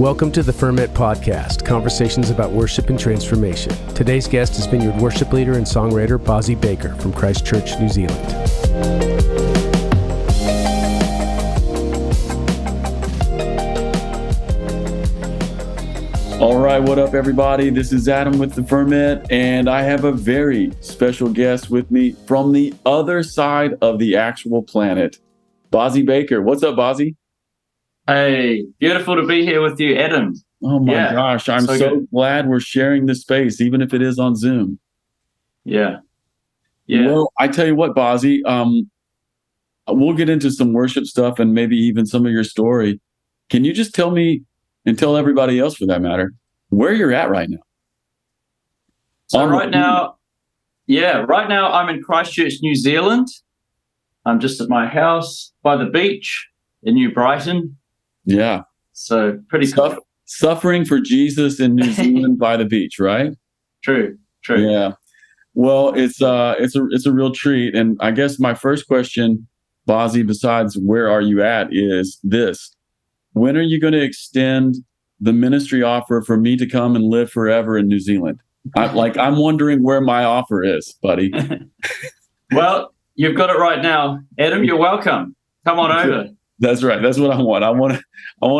Welcome to the Ferment podcast, conversations about worship and transformation. Today's guest is Vineyard worship leader and songwriter Bazi Baker from Christ Church, New Zealand. All right, what up, everybody? This is Adam with the Ferment, and I have a very special guest with me from the other side of the actual planet, Bazi Baker. What's up, Bazi? Hey, beautiful to be here with you, Adam. Oh my gosh, I'm so glad we're sharing this space, even if it is on Zoom. Yeah. Well, I tell you what, Bazi, we'll get into some worship stuff and maybe even some of your story. Can you just tell me, and tell everybody else for that matter, where you're at right now? So right now I'm in Christchurch, New Zealand. I'm just at my house by the beach in New Brighton. Yeah. So pretty cool. Suffering for Jesus in New Zealand by the beach, right? True. Yeah. Well, it's a real treat. And I guess my first question, Bazi, besides where are you at, is this. When are you going to extend the ministry offer for me to come and live forever in New Zealand? I'm wondering where my offer is, buddy. Well, you've got it right now. Adam, you're welcome. Come on over. That's right. That's what I want. I want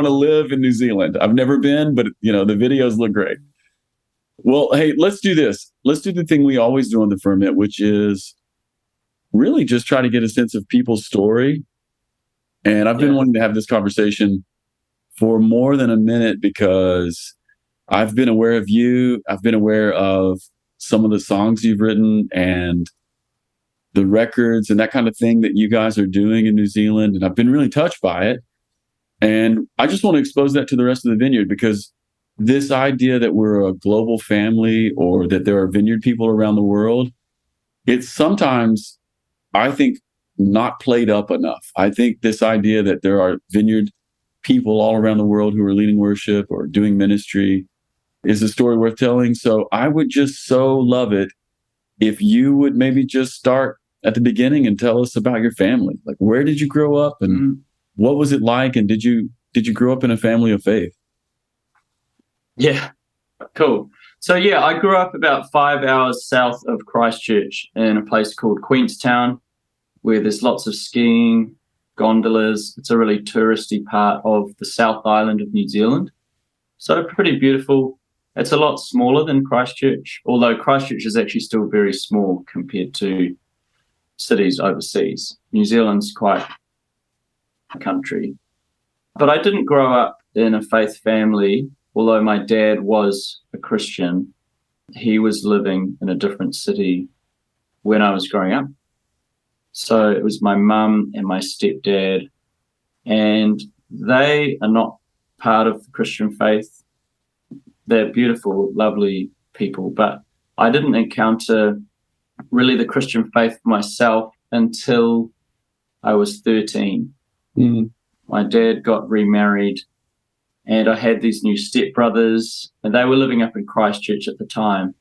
to live in New Zealand. I've never been, but the videos look great. Well, hey, let's do this. Let's do the thing we always do on the Ferment, which is really just try to get a sense of people's story. And I've been wanting to have this conversation for more than a minute because I've been aware of you. I've been aware of some of the songs you've written and the records and that kind of thing that you guys are doing in New Zealand. And I've been really touched by it. And I just want to expose that to the rest of the Vineyard, because this idea that we're a global family or that there are Vineyard people around the world, it's sometimes, I think, not played up enough. I think this idea that there are Vineyard people all around the world who are leading worship or doing ministry is a story worth telling. So I would just so love it if you would maybe just start at the beginning and tell us about your family. Like, where did you grow up and what was it like? And did you grow up in a family of faith? Yeah, cool. So I grew up about 5 hours south of Christchurch in a place called Queenstown, where there's lots of skiing, gondolas. It's a really touristy part of the South Island of New Zealand. So pretty beautiful. It's a lot smaller than Christchurch, although Christchurch is actually still very small compared to cities overseas. New Zealand's quite a country. But I didn't grow up in a faith family, although my dad was a Christian. He was living in a different city when I was growing up. So it was my mum and my stepdad, and they are not part of the Christian faith. They're beautiful, lovely people, but I didn't encounter really the Christian faith myself until I was 13. My dad got remarried, and I had these new stepbrothers, and they were living up in Christchurch at the time.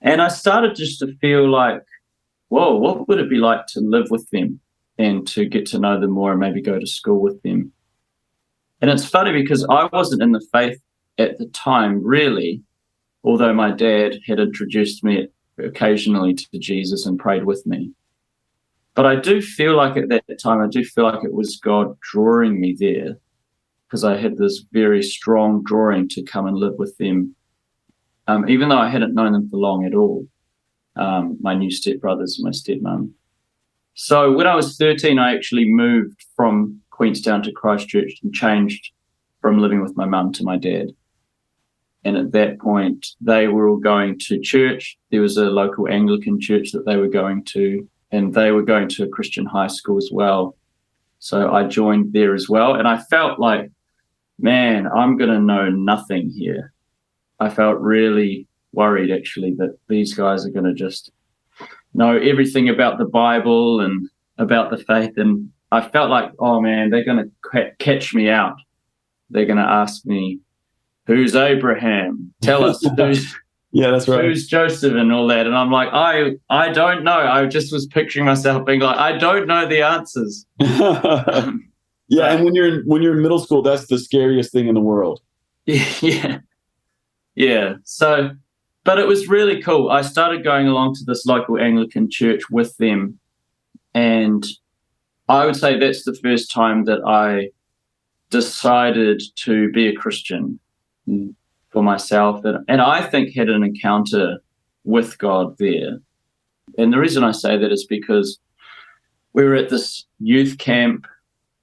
And I started just to feel like, whoa, what would it be like to live with them and to get to know them more and maybe go to school with them? And it's funny because I wasn't in the faith at the time, really, although my dad had introduced me occasionally to Jesus and prayed with me. But I do feel like at that time, it was God drawing me there, because I had this very strong drawing to come and live with them, even though I hadn't known them for long at all, my new stepbrothers and my stepmom. So when I was 13, I actually moved from Queenstown to Christchurch and changed from living with my mum to my dad. And at that point, they were all going to church. There was a local Anglican church that they were going to, and they were going to a Christian high school as well. So I joined there as well. And I felt like, man, I'm going to know nothing here. I felt really worried, actually, that these guys are going to just know everything about the Bible and about the faith. And I felt like, oh, man, they're going to catch me out. They're going to ask me, who's Abraham? Tell us who's Joseph and all that. And I'm like, I don't know. I just was picturing myself being like, I don't know the answers. Yeah, and when you're in middle school, that's the scariest thing in the world. Yeah. Yeah. So, but it was really cool. I started going along to this local Anglican church with them. And I would say that's the first time that I decided to be a Christian for myself. And I think had an encounter with God there. And the reason I say that is because we were at this youth camp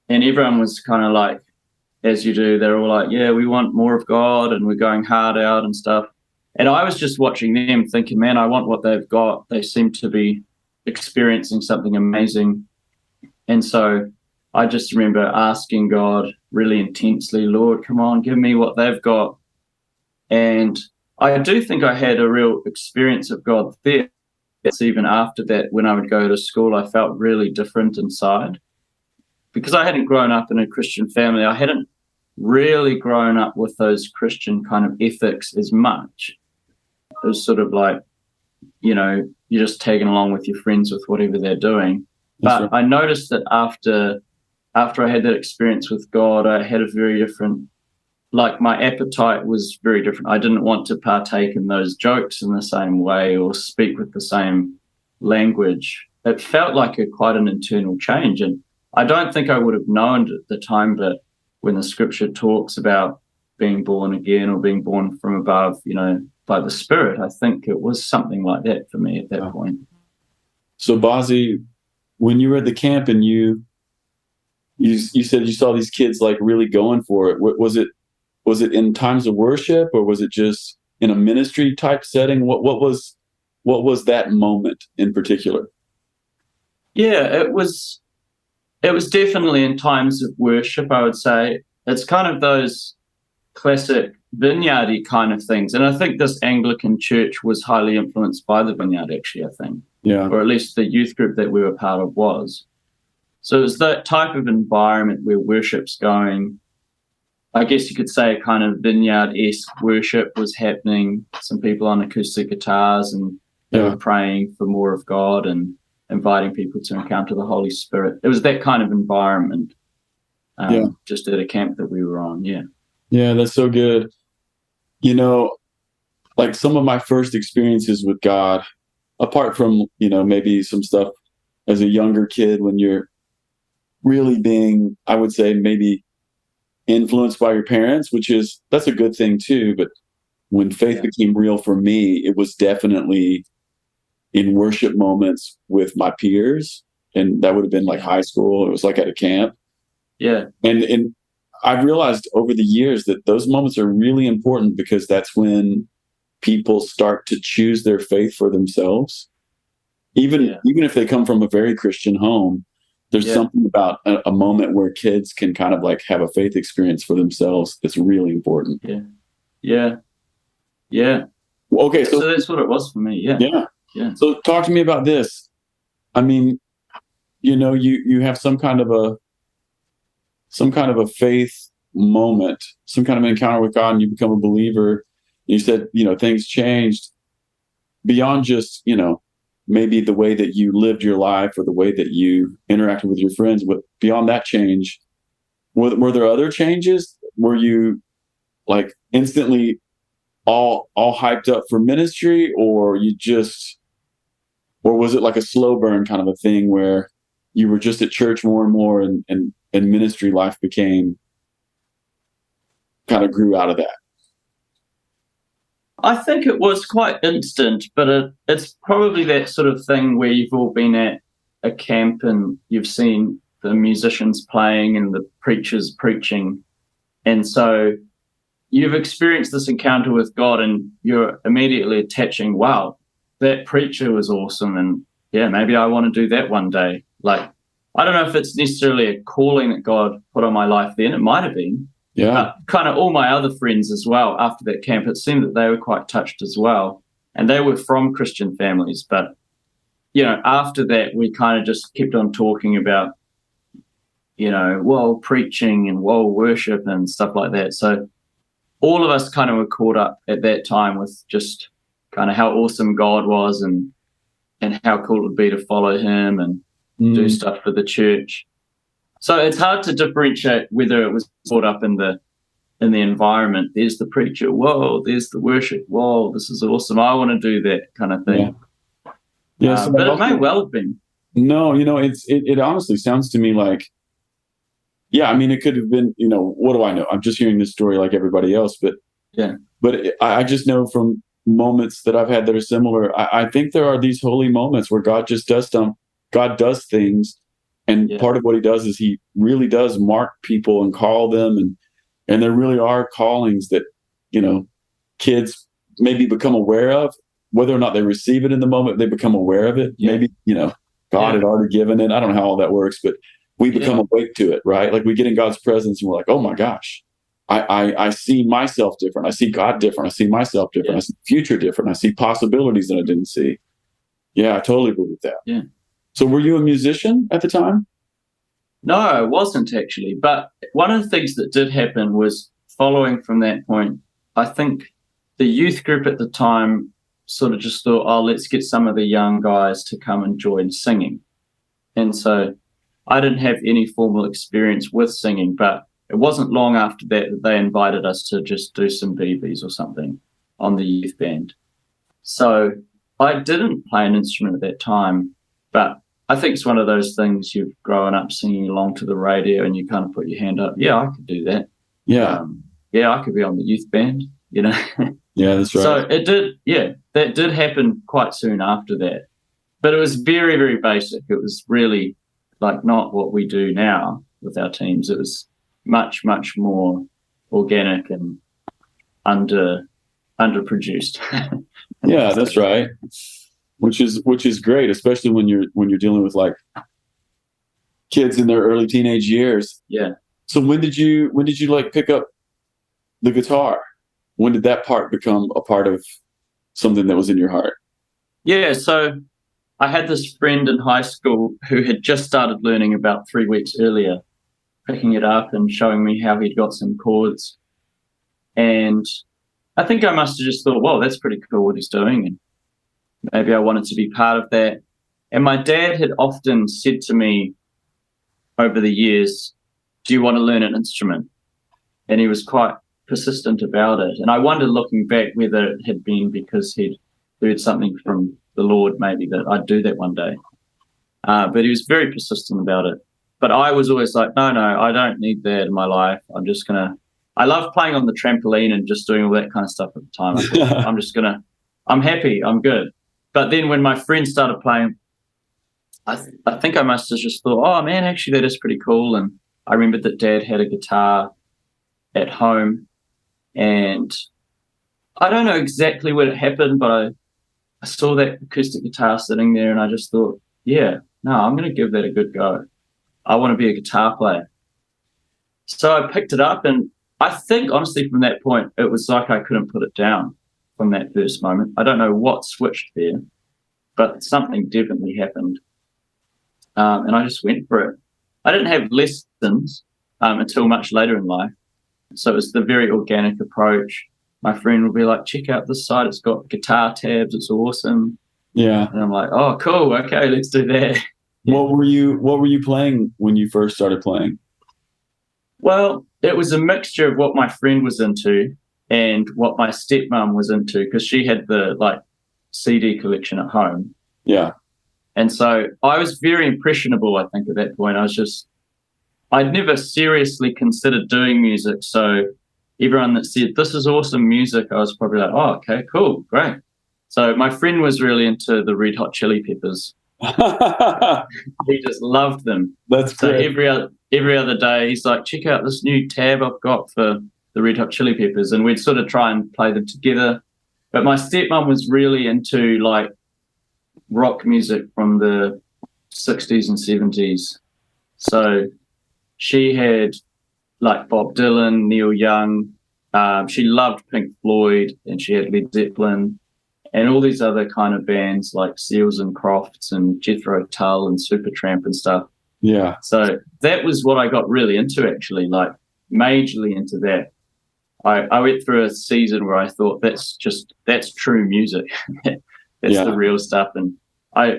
and everyone was kind of like, as you do, they're all like, yeah, we want more of God and we're going hard out and stuff. And I was just watching them thinking, man, I want what they've got. They seem to be experiencing something amazing. And so I just remember asking God really intensely, Lord, come on, give me what they've got. And I do think I had a real experience of God there. It's even after that, when I would go to school, I felt really different inside. Because I hadn't grown up in a Christian family, I hadn't really grown up with those Christian kind of ethics as much. It was sort of like, you're just tagging along with your friends with whatever they're doing. But right. I noticed that after I had that experience with God, I had a very different, like my appetite was very different. I didn't want to partake in those jokes in the same way or speak with the same language. It felt like quite an internal change. And I don't think I would have known at the time, but when the scripture talks about being born again or being born from above, by the Spirit, I think it was something like that for me at that point. So, Bazi, when you were at the camp and you said you saw these kids like really going for it, was it in times of worship or was it just in a ministry type setting? What was that moment in particular? Yeah, it was definitely in times of worship, I would say. It's kind of those classic vineyardy kind of things. And I think this Anglican church was highly influenced by the vineyard, actually, I think. Yeah. Or at least the youth group that we were part of was. So it was that type of environment where worship's going. I guess you could say a kind of vineyard-esque worship was happening. Some people on acoustic guitars and they were praying for more of God and inviting people to encounter the Holy Spirit. It was that kind of environment just at a camp that we were on, Yeah, that's so good. Like some of my first experiences with God, apart from, maybe some stuff as a younger kid when you're really being, I would say, maybe influenced by your parents, that's a good thing too. But when faith became real for me, it was definitely in worship moments with my peers. And that would have been like high school. It was like at a camp. Yeah. And I've realized over the years that those moments are really important because that's when people start to choose their faith for themselves. Even if they come from a very Christian home, there's something about a moment where kids can kind of like have a faith experience for themselves that's really important. Yeah. Okay, so that's what it was for me. Yeah. So talk to me about this. I mean, you have some kind of a faith moment, some kind of encounter with God, and you become a believer. You said, things changed beyond just, maybe the way that you lived your life or the way that you interacted with your friends. But beyond that change, were there other changes? Were you like instantly all hyped up for ministry, or was it like a slow burn kind of a thing where you were just at church more and more and ministry life kind of grew out of that? I think it was quite instant, but it's probably that sort of thing where you've all been at a camp and you've seen the musicians playing and the preachers preaching. And so you've experienced this encounter with God and you're immediately attaching, wow, that preacher was awesome. And maybe I want to do that one day. Like, I don't know if it's necessarily a calling that God put on my life then. It might have been. Yeah. Kind of all my other friends as well after that camp, it seemed that they were quite touched as well. And they were from Christian families. But, after that, we kind of just kept on talking about, preaching and worship and stuff like that. So all of us kind of were caught up at that time with just kind of how awesome God was and how cool it would be to follow him and do stuff for the church. So it's hard to differentiate whether it was caught up in the in the environment. There's the preacher. Whoa, there's the worship. Whoa, this is awesome. I want to do that kind of thing. Yeah. So but it may well have been. No, it honestly sounds to me like, yeah, I mean, it could have been, what do I know? I'm just hearing this story like everybody else, but I just know from moments that I've had that are similar. I think there are these holy moments where God just does God does things. And part of what he does is he really does mark people and call them. And there really are callings that, kids maybe become aware of, whether or not they receive it in the moment, they become aware of it. Maybe, God had already given it. I don't know how all that works, but we become awake to it, right? Like we get in God's presence and we're like, oh my gosh, I see myself different. I see God different. I see myself different. I see the future different. I see possibilities that I didn't see. Yeah, I totally believe that. Yeah. So were you a musician at the time? No, I wasn't actually. But one of the things that did happen was following from that point, I think the youth group at the time sort of just thought, oh, let's get some of the young guys to come and join singing. And so I didn't have any formal experience with singing, but it wasn't long after that they invited us to just do some BBs or something on the youth band. So I didn't play an instrument at that time, but I think it's one of those things you've grown up singing along to the radio and you kind of put your hand up. Yeah, I could do that. Yeah. I could be on the youth band, Yeah, that's right. So it did, that did happen quite soon after that. But it was very, very basic. It was really like not what we do now with our teams. It was much, much more organic and underproduced. Yeah, that's right. Which is great, especially when you're dealing with like kids in their early teenage years. Yeah. So when did you like pick up the guitar? When did that part become a part of something that was in your heart? Yeah, so I had this friend in high school who had just started learning about 3 weeks earlier, picking it up and showing me how he'd got some chords. And I think I must have just thought, well, that's pretty cool what he's doing. And maybe I wanted to be part of that. And my dad had often said to me over the years, do you want to learn an instrument? And he was quite persistent about it. And I wonder, looking back, whether it had been because he'd heard something from the Lord, maybe, that I'd do that one day. But he was very persistent about it. But I was always like, no, I don't need that in my life. I love playing on the trampoline and just doing all that kind of stuff at the time. I thought, I'm happy, I'm good. But then when my friends started playing, I think I must have just thought, oh man, actually that is pretty cool. And I remembered that Dad had a guitar at home, and I don't know exactly when it happened, but I saw that acoustic guitar sitting there and I just thought, I'm going to give that a good go. I want to be a guitar player. So I picked it up, and I think honestly from that point, it was like I couldn't put it down from that first moment. I don't know what switched there, but something definitely happened. And I just went for it. I didn't have lessons until much later in life. So it was the very organic approach. My friend would be like, check out this side. It's got guitar tabs. It's awesome. Yeah. And I'm like, oh, cool. Okay, let's do that. Yeah. What were you playing when you first started playing? Well, it was a mixture of what my friend was into and what my stepmom was into, because she had the CD collection at home. Yeah. And so I was very impressionable, I think, at that point. I'd never seriously considered doing music. So everyone that said, this is awesome music, I was probably like, oh, okay, cool, great. So my friend was really into the Red Hot Chili Peppers. He just loved them. That's so great. Every other day, he's like, check out this new tab I've got for the Red Hot Chili Peppers. And we'd sort of try and play them together. But my stepmom was really into rock music from the 60s and 70s. So she had Bob Dylan, Neil Young. She loved Pink Floyd, and she had Led Zeppelin and all these other kind of bands like Seals and Crofts and Jethro Tull and Supertramp and stuff. Yeah. So that was what I got really into, actually, majorly into that. I went through a season where I thought that's true music. That's the real stuff. And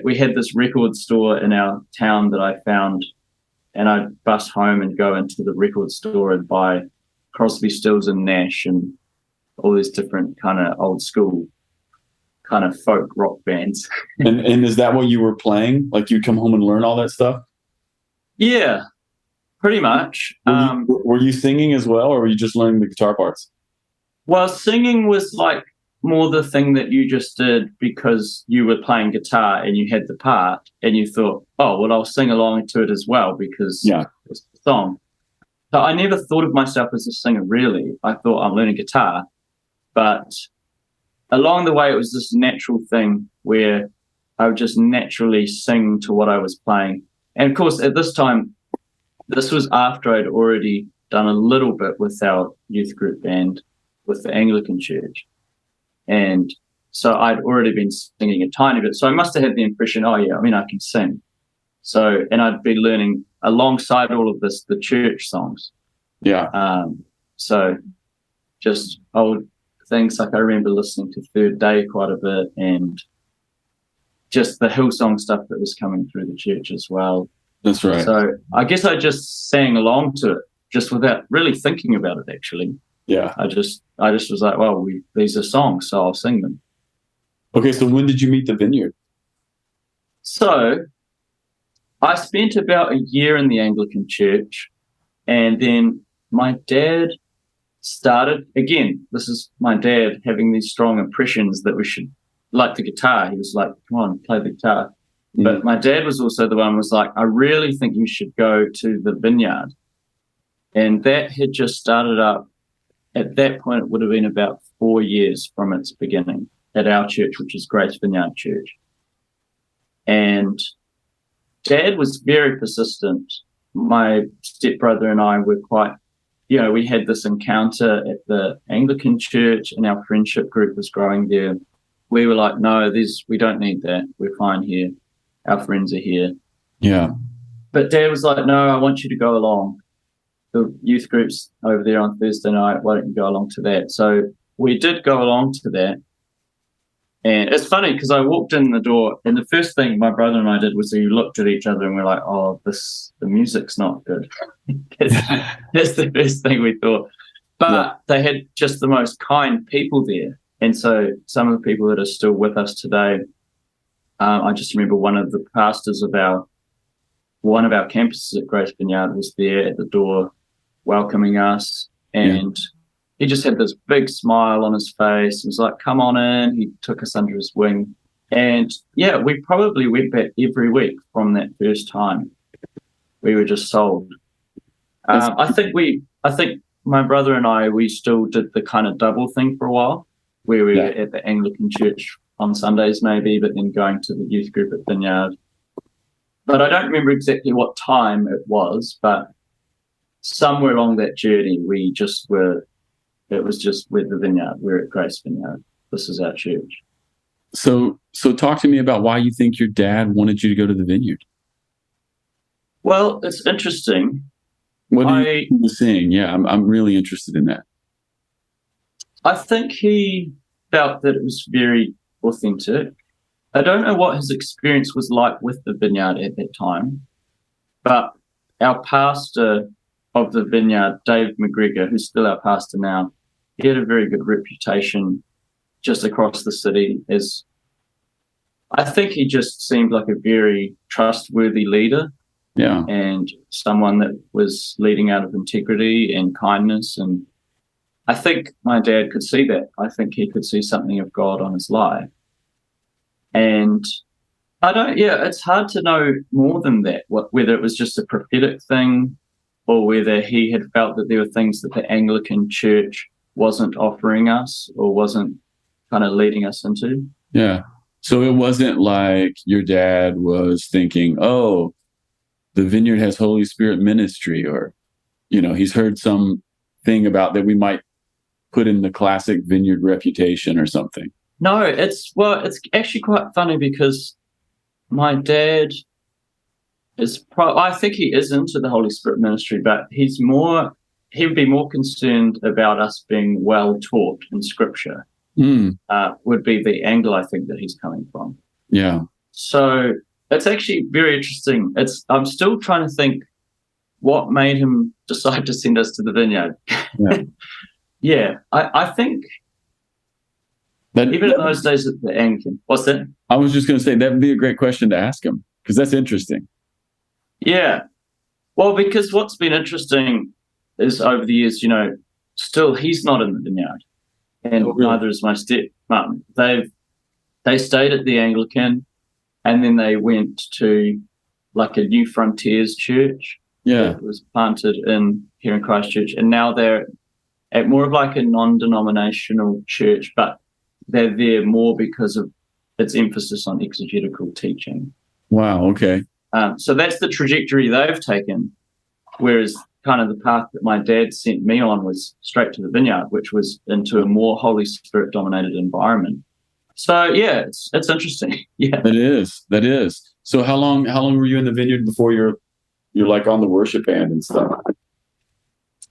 we had this record store in our town that I found, and I'd bus home and go into the record store and buy Crosby, Stills and Nash and all these different kind of old school kind of folk rock bands. And is that what you were playing? Like you'd come home and learn all that stuff? Yeah, pretty much. Were you singing as well, or were you just learning the guitar parts? Well, singing was like more the thing that you just did because you were playing guitar and you had the part and you thought, oh, well, I'll sing along to it as well because it's the song. So I never thought of myself as a singer, really. I thought I'm learning guitar. But along the way, it was this natural thing where I would just naturally sing to what I was playing. And, of course, at this time, this was after I'd already done a little bit with our youth group band with the Anglican Church. And so I'd already been singing a tiny bit. So I must have had the impression, oh, yeah, I mean, I can sing. So, and I'd be learning alongside all of this, the church songs. Yeah. So just old things like I remember listening to Third Day quite a bit and just the Hillsong stuff that was coming through the church as well. That's right. So I guess I just sang along to it just without really thinking about it, actually. Yeah. I just was like, well, these are songs, so I'll sing them. Okay, so when did you meet the Vineyard? So I spent about a year in the Anglican Church, and then my dad started, again, this is my dad having these strong impressions that we should, like the guitar. He was like, come on, play the guitar. Mm. But my dad was also the one who was like, I really think you should go to the Vineyard. And that had just started up. At that point, it would have been about 4 years from its beginning at our church, which is Grace Vineyard Church. And Dad was very persistent. My stepbrother and I were quite, we had this encounter at the Anglican Church and our friendship group was growing there. We were like, no, we don't need that. We're fine here. Our friends are here. Yeah. But Dad was like, no, I want you to go along. The youth group's over there on Thursday night. Why don't you go along to that? So we did go along to that. And it's funny because I walked in the door and the first thing my brother and I did was we looked at each other and we're like, oh, the music's not good. That's the first thing we thought. But They had just the most kind people there. And so some of the people that are still with us today, I just remember one of the pastors of one of our campuses at Grace Vineyard was there at the door welcoming us. And he just had this big smile on his face. He was like, come on in. He took us under his wing. And, we probably went back every week from that first time. We were just sold. I think my brother and I, we still did the kind of double thing for a while, where we were at the Anglican Church on Sundays maybe, but then going to the youth group at Vineyard. But I don't remember exactly what time it was, but somewhere along that journey, it was just with the Vineyard. We're at Grace Vineyard. This is our church. So talk to me about why you think your dad wanted you to go to the Vineyard. Well, it's interesting. What are you saying? Yeah, I'm really interested in that. I think he felt that it was very authentic. I don't know what his experience was like with the Vineyard at that time, but our pastor of the Vineyard, Dave McGregor, who's still our pastor now, he had a very good reputation just across the city as, I think he just seemed like a very trustworthy leader. Yeah. And someone that was leading out of integrity and kindness. And I think my dad could see that. I think he could see something of God on his life. And it's hard to know more than that, whether it was just a prophetic thing or whether he had felt that there were things that the Anglican Church wasn't offering us or wasn't kind of leading us into. Yeah. So it wasn't like your dad was thinking, oh, the Vineyard has Holy Spirit ministry, or, he's heard some thing about that we might put in the classic Vineyard reputation or something. No, it's actually quite funny because my dad I think he is into the Holy Spirit ministry, but he would be more concerned about us being well taught in Scripture. Would be the angle I think that he's coming from. Yeah. So it's actually very interesting. I'm still trying to think what made him decide to send us to the vineyard. Yeah. Yeah, I think even in those days at the Anglican. What's that? I was just going to say that would be a great question to ask him, because that's interesting. Yeah. Well, because what's been interesting is over the years, still he's not in the vineyard, and neither is my stepmom. They stayed at the Anglican, and then they went to like a New Frontiers church. Yeah. That was planted here in Christchurch, and now they're at more of like a non-denominational church, but they're there more because of its emphasis on exegetical teaching. Wow. Okay. So that's the trajectory they've taken, whereas kind of the path that my dad sent me on was straight to the vineyard, which was into a more Holy Spirit dominated environment. So yeah, it's interesting. Yeah, that is. So how long were you in the vineyard before you're like on the worship band and stuff?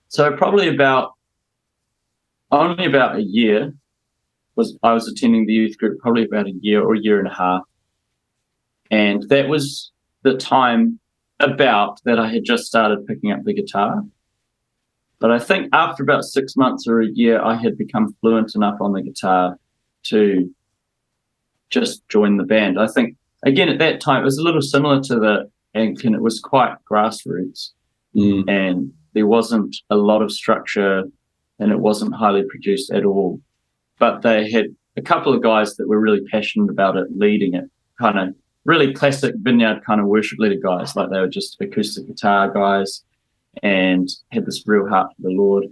So probably only about a year. I was attending the youth group probably about a year or a year and a half, and that was the time about that I had just started picking up the guitar. But I think after about 6 months or a year, I had become fluent enough on the guitar to just join the band. I think, again, at that time, it was a little similar to the Anglican. It was quite grassroots, and there wasn't a lot of structure, and it wasn't highly produced at all. But they had a couple of guys that were really passionate about it, leading it, kind of really classic vineyard kind of worship leader guys. Like they were just acoustic guitar guys and had this real heart for the Lord.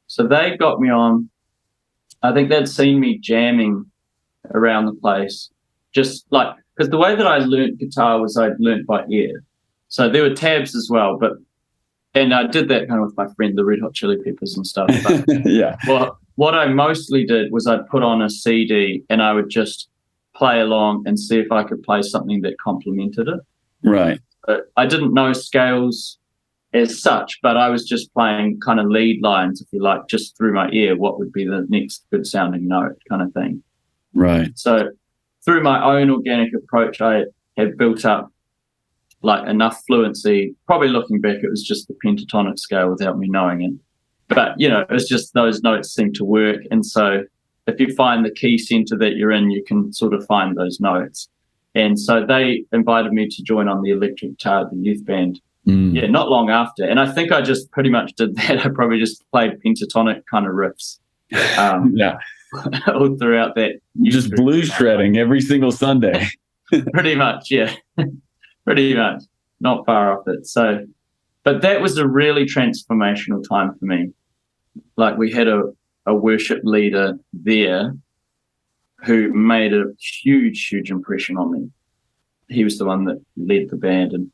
So they got me on. I think they'd seen me jamming around the place, just like, because the way that I learnt guitar was I'd learnt by ear. So there were tabs as well, and I did that kind of with my friend, the Red Hot Chili Peppers and stuff. But yeah. Well, what I mostly did was I'd put on a CD and I would just play along and see if I could play something that complemented it. Right. But I didn't know scales as such, but I was just playing kind of lead lines, if you like, just through my ear, what would be the next good sounding note kind of thing. Right. So through my own organic approach, I had built up like enough fluency. Probably looking back, it was just the pentatonic scale without me knowing it. But, it was just those notes seemed to work. And so if you find the key center that you're in, you can sort of find those notes. And so they invited me to join on the electric guitar at the youth band. Yeah, not long after. And I think I just pretty much did that. I probably just played pentatonic kind of riffs. Yeah. All throughout that. Just blues shredding every single Sunday. Pretty much, yeah. Pretty much. Not far off it. So, but that was a really transformational time for me. Like we had a worship leader there who made a huge, huge impression on me. He was the one that led the band, and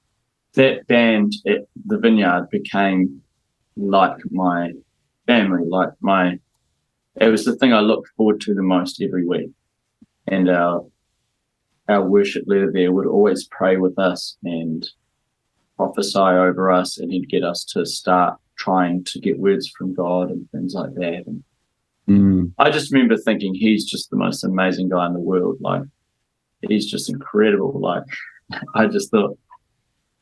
that band at the Vineyard became like my family, it was the thing I looked forward to the most every week. And our worship leader there would always pray with us and prophesy over us, and he'd get us to start trying to get words from God and things like that. And I just remember thinking, he's just the most amazing guy in the world. Like, he's just incredible. Like, I just thought,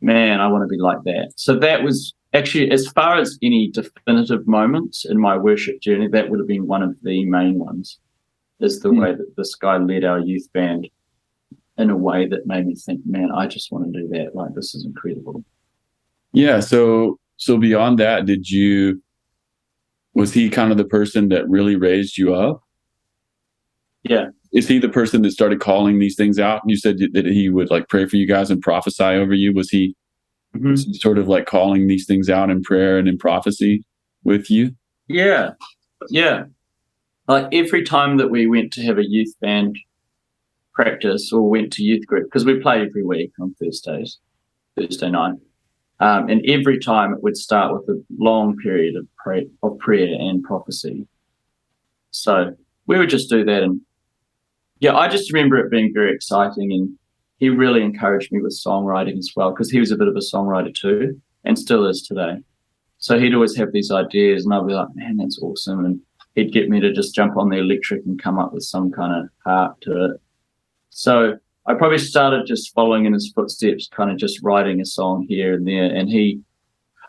man, I want to be like that. So that was actually, as far as any definitive moments in my worship journey, that would have been one of the main ones, is the way that this guy led our youth band in a way that made me think, man, I just want to do that. Like, this is incredible. Yeah. So beyond that, was he kind of the person that really raised you up? Yeah. Is he the person that started calling these things out? You said that he would like pray for you guys and prophesy over you. Was he sort of like calling these things out in prayer and in prophecy with you? Yeah. Yeah. Like every time that we went to have a youth band practice or went to youth group, because we play every week on Thursday night. And every time it would start with a long period of prayer and prophecy. So we would just do that. And yeah, I just remember it being very exciting. And he really encouraged me with songwriting as well, because he was a bit of a songwriter too, and still is today. So he'd always have these ideas, and I'd be like, man, that's awesome. And he'd get me to just jump on the electric and come up with some kind of heart to it. So I probably started just following in his footsteps, kind of just writing a song here and there. And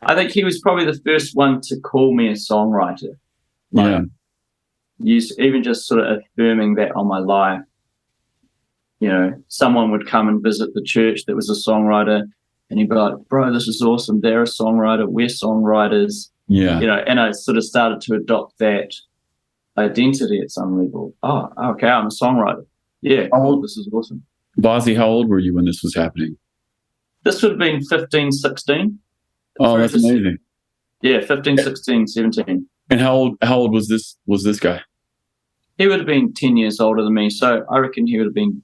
I think he was probably the first one to call me a songwriter. Yeah. Even just sort of affirming that on my life. Someone would come and visit the church that was a songwriter, and he'd be like, bro, this is awesome. They're a songwriter. We're songwriters. Yeah. And I sort of started to adopt that identity at some level. Oh, okay, I'm a songwriter. Yeah, cool, this is awesome. Bazi, how old were you when this was happening? This would have been 15, 16. Oh, that's amazing. Yeah, 15, 16, 17. And how old was this guy? He would have been 10 years older than me. So I reckon he would have been,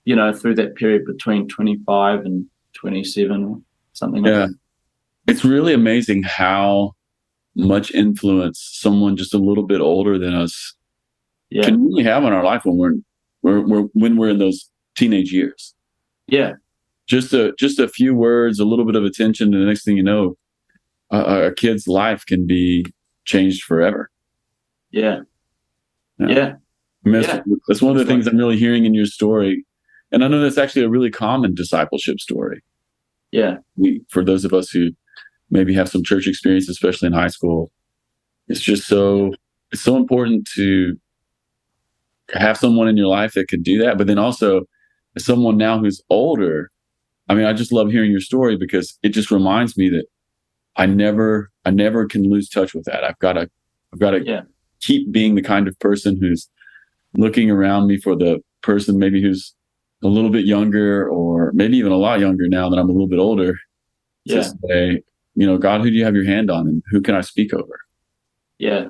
through that period between 25 and 27 or something like that. It's really amazing how much influence someone just a little bit older than us can really have on our life when we're in those teenage years. Yeah. Just a few words, a little bit of attention, and the next thing you know, a kid's life can be changed forever. Yeah. I mean, that's one of the things I'm really hearing in your story. And I know that's actually a really common discipleship story. Yeah. For those of us who maybe have some church experience, especially in high school, it's so important to have someone in your life that could do that. But then also, as someone now who's older, I mean, I just love hearing your story because it just reminds me that I never can lose touch with that. I've got to keep being the kind of person who's looking around me for the person maybe who's a little bit younger, or maybe even a lot younger now that I'm a little bit older. To say, God, who do you have your hand on, and who can I speak over? Yeah.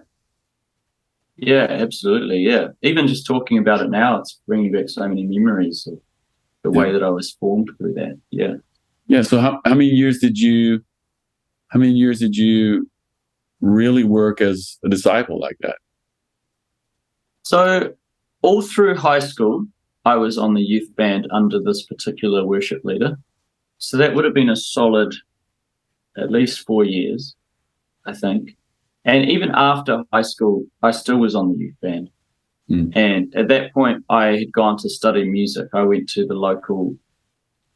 Yeah, absolutely. Yeah. Even just talking about it now, it's bringing back so many memories of the way that I was formed through that. Yeah. Yeah. So how many years did you really work as a disciple like that? So all through high school, I was on the youth band under this particular worship leader. So that would have been a solid at least 4 years, I think. And even after high school, I still was on the youth band. And at that point, I had gone to study music. I went to the local,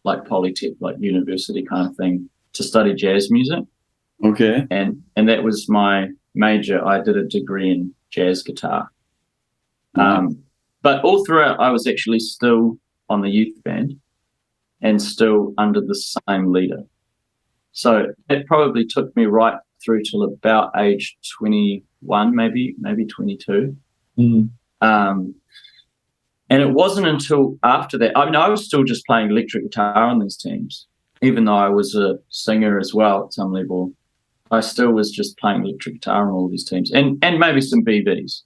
polytech, university kind of thing, to study jazz music. Okay. And that was my major. I did a degree in jazz guitar. But all throughout, I was actually still on the youth band and still under the same leader. So it probably took me right through till about age 21, maybe 22. And it wasn't until after that. I mean, I was still just playing electric guitar on these teams, even though I was a singer as well at some level. I still was just playing electric guitar on all these teams, and maybe some BBs.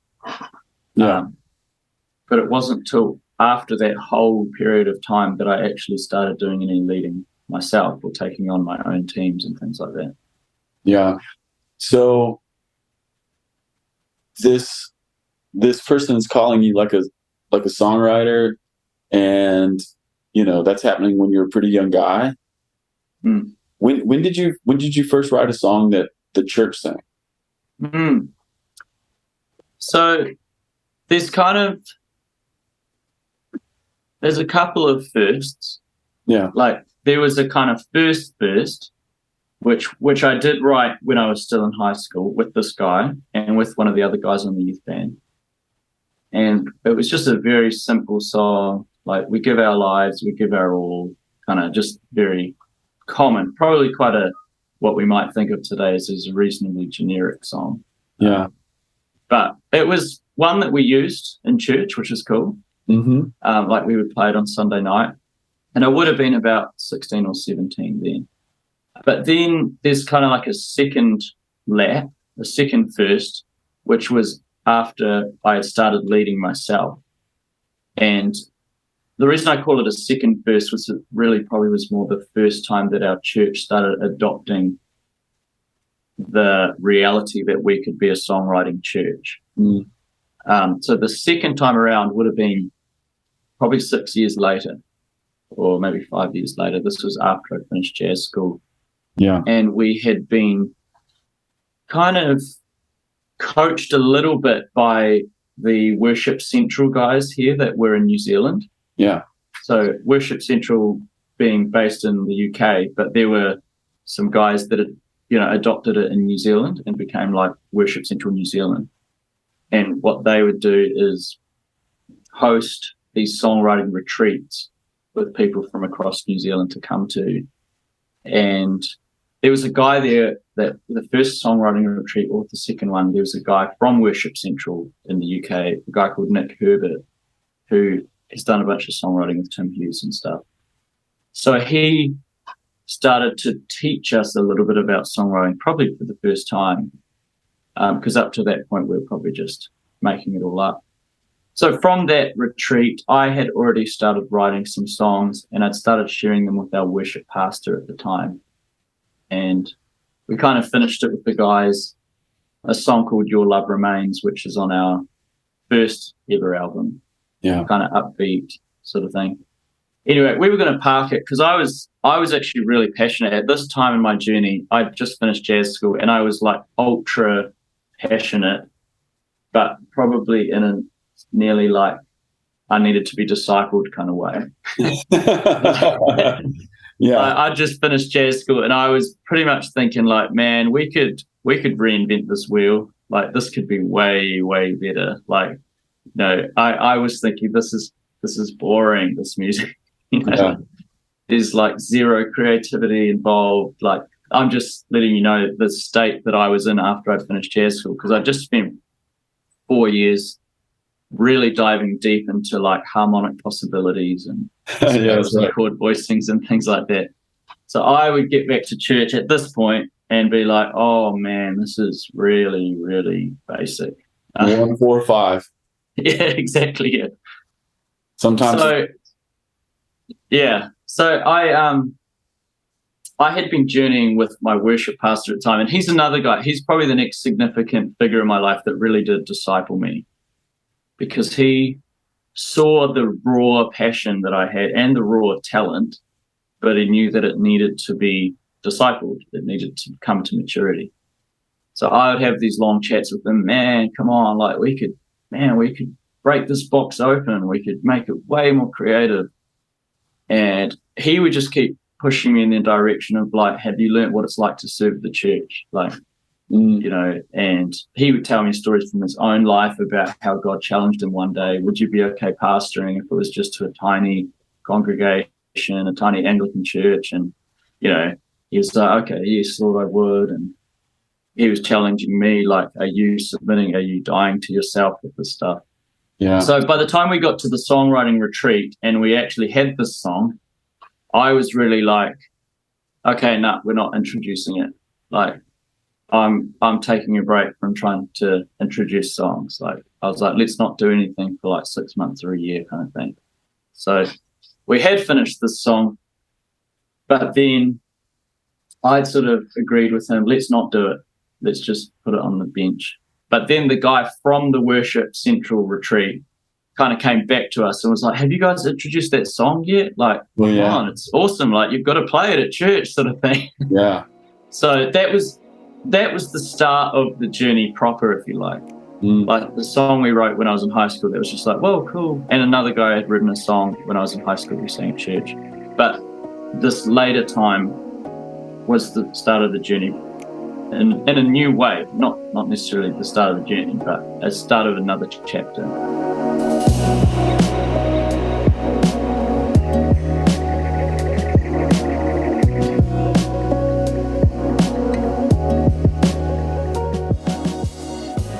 But it wasn't till after that whole period of time that I actually started doing any leading myself or taking on my own teams and things like that. Yeah. So this person's calling you like a songwriter, and that's happening when you're a pretty young guy. When did you first write a song that the church sang? So there's a couple of firsts. Yeah. There was a kind of first, which I did write when I was still in high school with this guy and with one of the other guys on the youth band. And it was just a very simple song, we give our lives, we give our all, kind of just very common, probably quite what we might think of today as a reasonably generic song. Yeah. But it was one that we used in church, which is cool. We would play it on Sunday night. And I would have been about 16 or 17 then. But then there's kind of a second lap, a second first, which was after I had started leading myself. And the reason I call it a second first was it really probably was more the first time that our church started adopting the reality that we could be a songwriting church. So the second time around would have been probably 6 years later, or maybe 5 years later. This was after I finished jazz school. Yeah. And we had been kind of coached a little bit by the Worship Central guys here that were in New Zealand. Yeah. So Worship Central being based in the UK, but there were some guys that had adopted it in New Zealand and became like Worship Central New Zealand. And what they would do is host these songwriting retreats with people from across New Zealand to come to. And there was a guy there that the first songwriting retreat or the second one, there was a guy from Worship Central in the UK, a guy called Nick Herbert, who has done a bunch of songwriting with Tim Hughes and stuff. So he started to teach us a little bit about songwriting, probably for the first time, because up to that point, we were probably just making it all up. So from that retreat, I had already started writing some songs, and I'd started sharing them with our worship pastor at the time. And we kind of finished it with the guys, a song called Your Love Remains, which is on our first ever album. Yeah. Kind of upbeat sort of thing. Anyway, we were going to park it because I was actually really passionate. At this time in my journey, I'd just finished jazz school, and I was like ultra passionate, but probably in a nearly like I needed to be discipled kind of way. Yeah. I just finished jazz school, and I was pretty much thinking like, man, we could reinvent this wheel. Like, this could be way, way better. Like, I was thinking this is boring, this music. Yeah. There's like zero creativity involved. Like, I'm just letting you know the state that I was in after I'd finished jazz school, because I just spent 4 years really diving deep into like harmonic possibilities and chord voicings and things like that. So I would get back to church at this point and be like, oh man, this is really, really basic. 1, 4, 5. Yeah, exactly. Yeah. Sometimes. So I had been journeying with my worship pastor at the time, and he's another guy. He's probably the next significant figure in my life that really did disciple me, because he saw the raw passion that I had and the raw talent, but he knew that it needed to be discipled. It needed to come to maturity. So I would have these long chats with him. Man, come on, like we could break this box open. We could make it way more creative. And he would just keep pushing me in the direction of like, have you learned what it's like to serve the church? Like, and he would tell me stories from his own life about how God challenged him one day. Would you be okay pastoring if it was just to a tiny congregation, a tiny Anglican church? And, he was like, okay, yes, Lord, I would. And he was challenging me, like, are you submitting? Are you dying to yourself with this stuff? Yeah. So by the time we got to the songwriting retreat and we actually had this song, I was really like, okay, no, we're not introducing it. Like, I'm taking a break from trying to introduce songs. Like, I was like, let's not do anything for like 6 months or a year kind of thing. So we had finished this song, but then I'd sort of agreed with him, let's not do it. Let's just put it on the bench. But then the guy from the Worship Central retreat kind of came back to us and was like, have you guys introduced that song yet? Like, come on, it's awesome. Like, you've got to play it at church, sort of thing. Yeah. So that was the start of the journey proper, if you like. Like the song we wrote when I was in high school, that was just like, whoa, cool. And another guy had written a song when I was in high school, we sang at church. But this later time was the start of the journey in a new way, not necessarily the start of the journey, but a start of another chapter.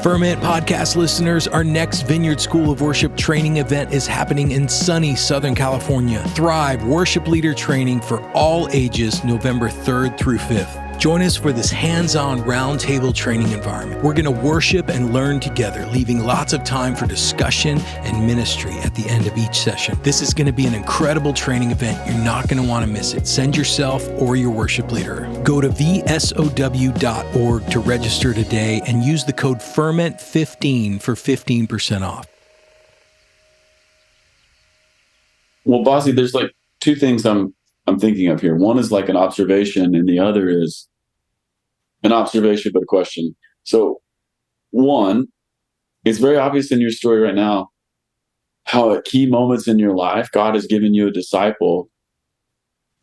Ferment podcast listeners, our next Vineyard School of Worship training event is happening in sunny Southern California. Thrive Worship Leader Training for all ages, November 3rd through 5th. Join us for this hands-on roundtable training environment. We're going to worship and learn together, leaving lots of time for discussion and ministry at the end of each session. This is going to be an incredible training event. You're not going to want to miss it. Send yourself or your worship leader. Go to vsow.org to register today and use the code FERMENT15 for 15% off. Well, Bazi, there's like two things I'm thinking of here. One is like an observation, and the other is an observation but a question. So one, it's very obvious in your story right now how at key moments in your life, God has given you a disciple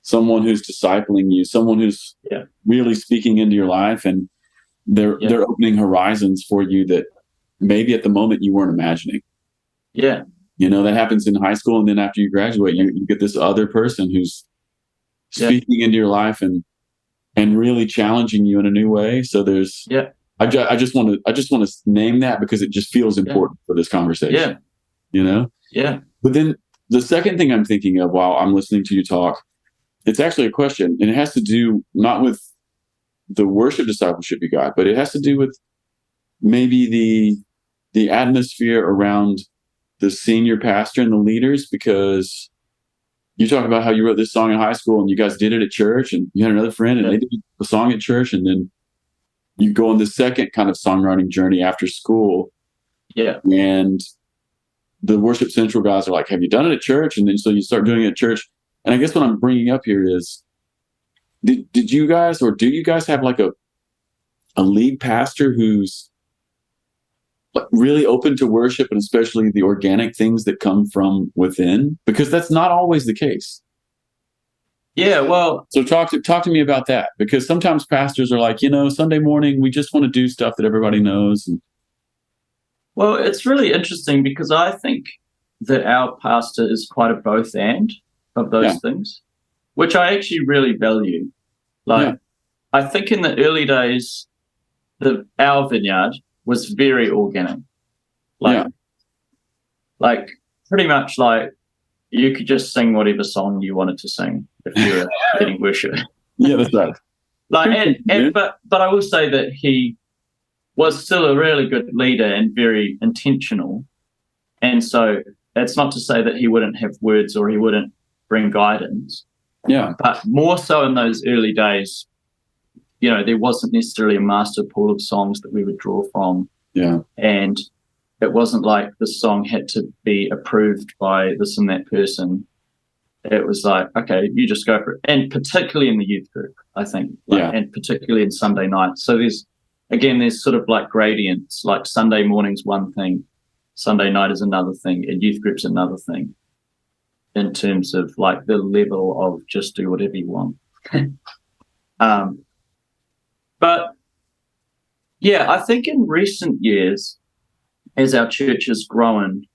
someone who's discipling you, someone who's really speaking into your life, and they're opening horizons for you that maybe at the moment you weren't imagining. Yeah. That happens in high school, and then after you graduate, you get this other person who's speaking into your life and really challenging you in a new way. So there's I just want to name that because it just feels important for this conversation. Yeah. But then the second thing I'm thinking of while I'm listening to you talk, it's actually a question, and it has to do not with the worship discipleship you got, but it has to do with maybe the atmosphere around the senior pastor and the leaders, because you talk about how you wrote this song in high school and you guys did it at church, and you had another friend and they did a song at church, and then you go on the second kind of songwriting journey after school. Yeah. And the Worship Central guys are like, have you done it at church? And then so you start doing it at church. And I guess what I'm bringing up here is, did you guys, or do you guys have like a lead pastor who's really open to worship, and especially the organic things that come from within? Because that's not always the case. Yeah, well, so talk to me about that, because sometimes pastors are like, Sunday morning we just want to do stuff that everybody knows. Well, it's really interesting because I think that our pastor is quite a both and of those things, which I actually really value. I think in the early days, our vineyard was very organic. Like pretty much like you could just sing whatever song you wanted to sing if you were getting worship. Yeah, that's right. But I will say that he was still a really good leader and very intentional. And so that's not to say that he wouldn't have words or he wouldn't bring guidance. Yeah. But more so in those early days, there wasn't necessarily a master pool of songs that we would draw from. Yeah. And it wasn't like the song had to be approved by this and that person. It was like, okay, you just go for it. And particularly in the youth group, I think, and particularly in Sunday night. So there's sort of like gradients, like Sunday morning's one thing, Sunday night is another thing, and youth group's another thing, in terms of like the level of just do whatever you want. But yeah, I think in recent years, as our church has grown,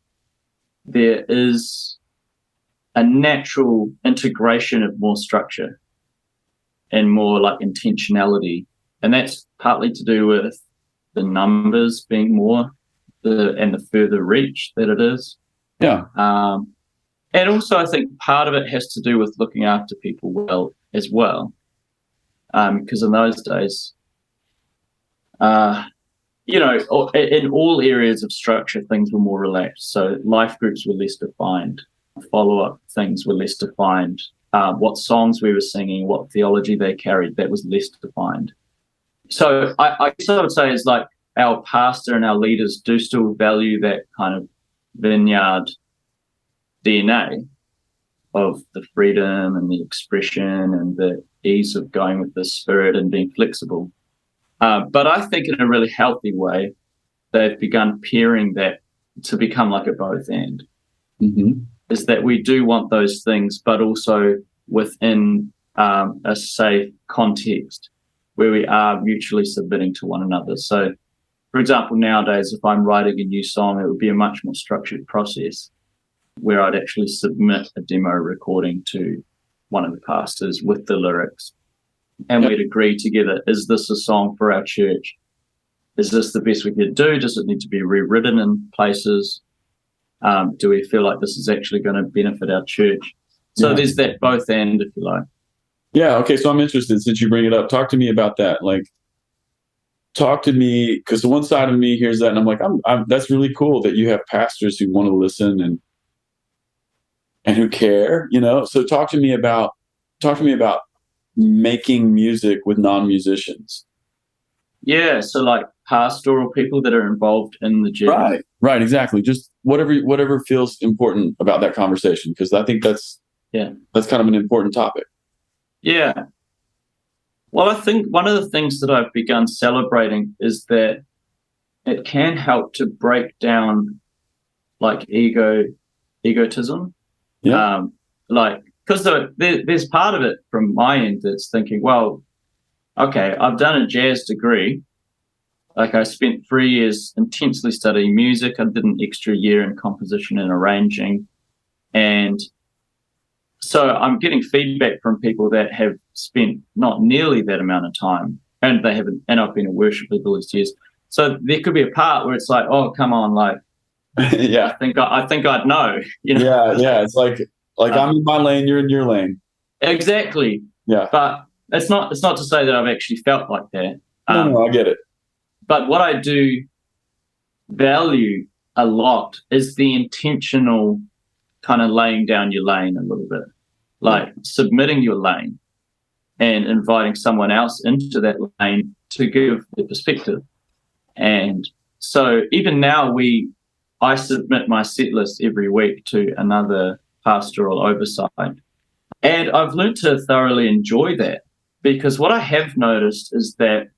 there is a natural integration of more structure and more like intentionality. And that's partly to do with the numbers being more and the further reach that it is. Yeah. And also I think part of it has to do with looking after people well as well. Because in those days, in all areas of structure, things were more relaxed. So life groups were less defined. Follow-up things were less defined. What songs we were singing, what theology they carried, that was less defined. So I guess I would say is like our pastor and our leaders do still value that kind of vineyard DNA of the freedom and the expression and the ease of going with the Spirit and being flexible. But I think in a really healthy way, they've begun pairing that to become like a both and. Mm-hmm. Is that we do want those things, but also within a safe context where we are mutually submitting to one another. So, for example, nowadays, if I'm writing a new song, it would be a much more structured process where I'd actually submit a demo recording to one of the pastors with the lyrics. And we'd agree together, is this a song for our church? Is this the best we could do? Does it need to be rewritten in places? Do we feel like this is actually going to benefit our church? So there's that both and, if you like. Yeah, okay, so I'm interested, since you bring it up. Talk to me about that. Like, talk to me, because one side of me hears that, and I'm like, that's really cool that you have pastors who want to listen and who care, So talk to me about making music with non-musicians. Yeah, so like pastoral people that are involved in the journey. Right, exactly. Just whatever feels important about that conversation, because I think that's kind of an important topic. Yeah. Well, I think one of the things that I've begun celebrating is that it can help to break down like egotism. Yeah. Like because there's part of it from my end that's thinking, well, okay, I've done a jazz degree. Like I spent 3 years intensely studying music. I did an extra year in composition and arranging. And so I'm getting feedback from people that have spent not nearly that amount of time, and they haven't, and I've been a worship leader all these years. So there could be a part where it's like, oh, come on, like, yeah, I think I'd know, Yeah. It's like I'm in my lane, you're in your lane. Exactly. Yeah. But it's not to say that I've actually felt like that. No, I get it. But what I do value a lot is the intentional kind of laying down your lane a little bit, like submitting your lane and inviting someone else into that lane to give their perspective. And so even now I submit my set list every week to another pastoral oversight. And I've learned to thoroughly enjoy that, because what I have noticed is that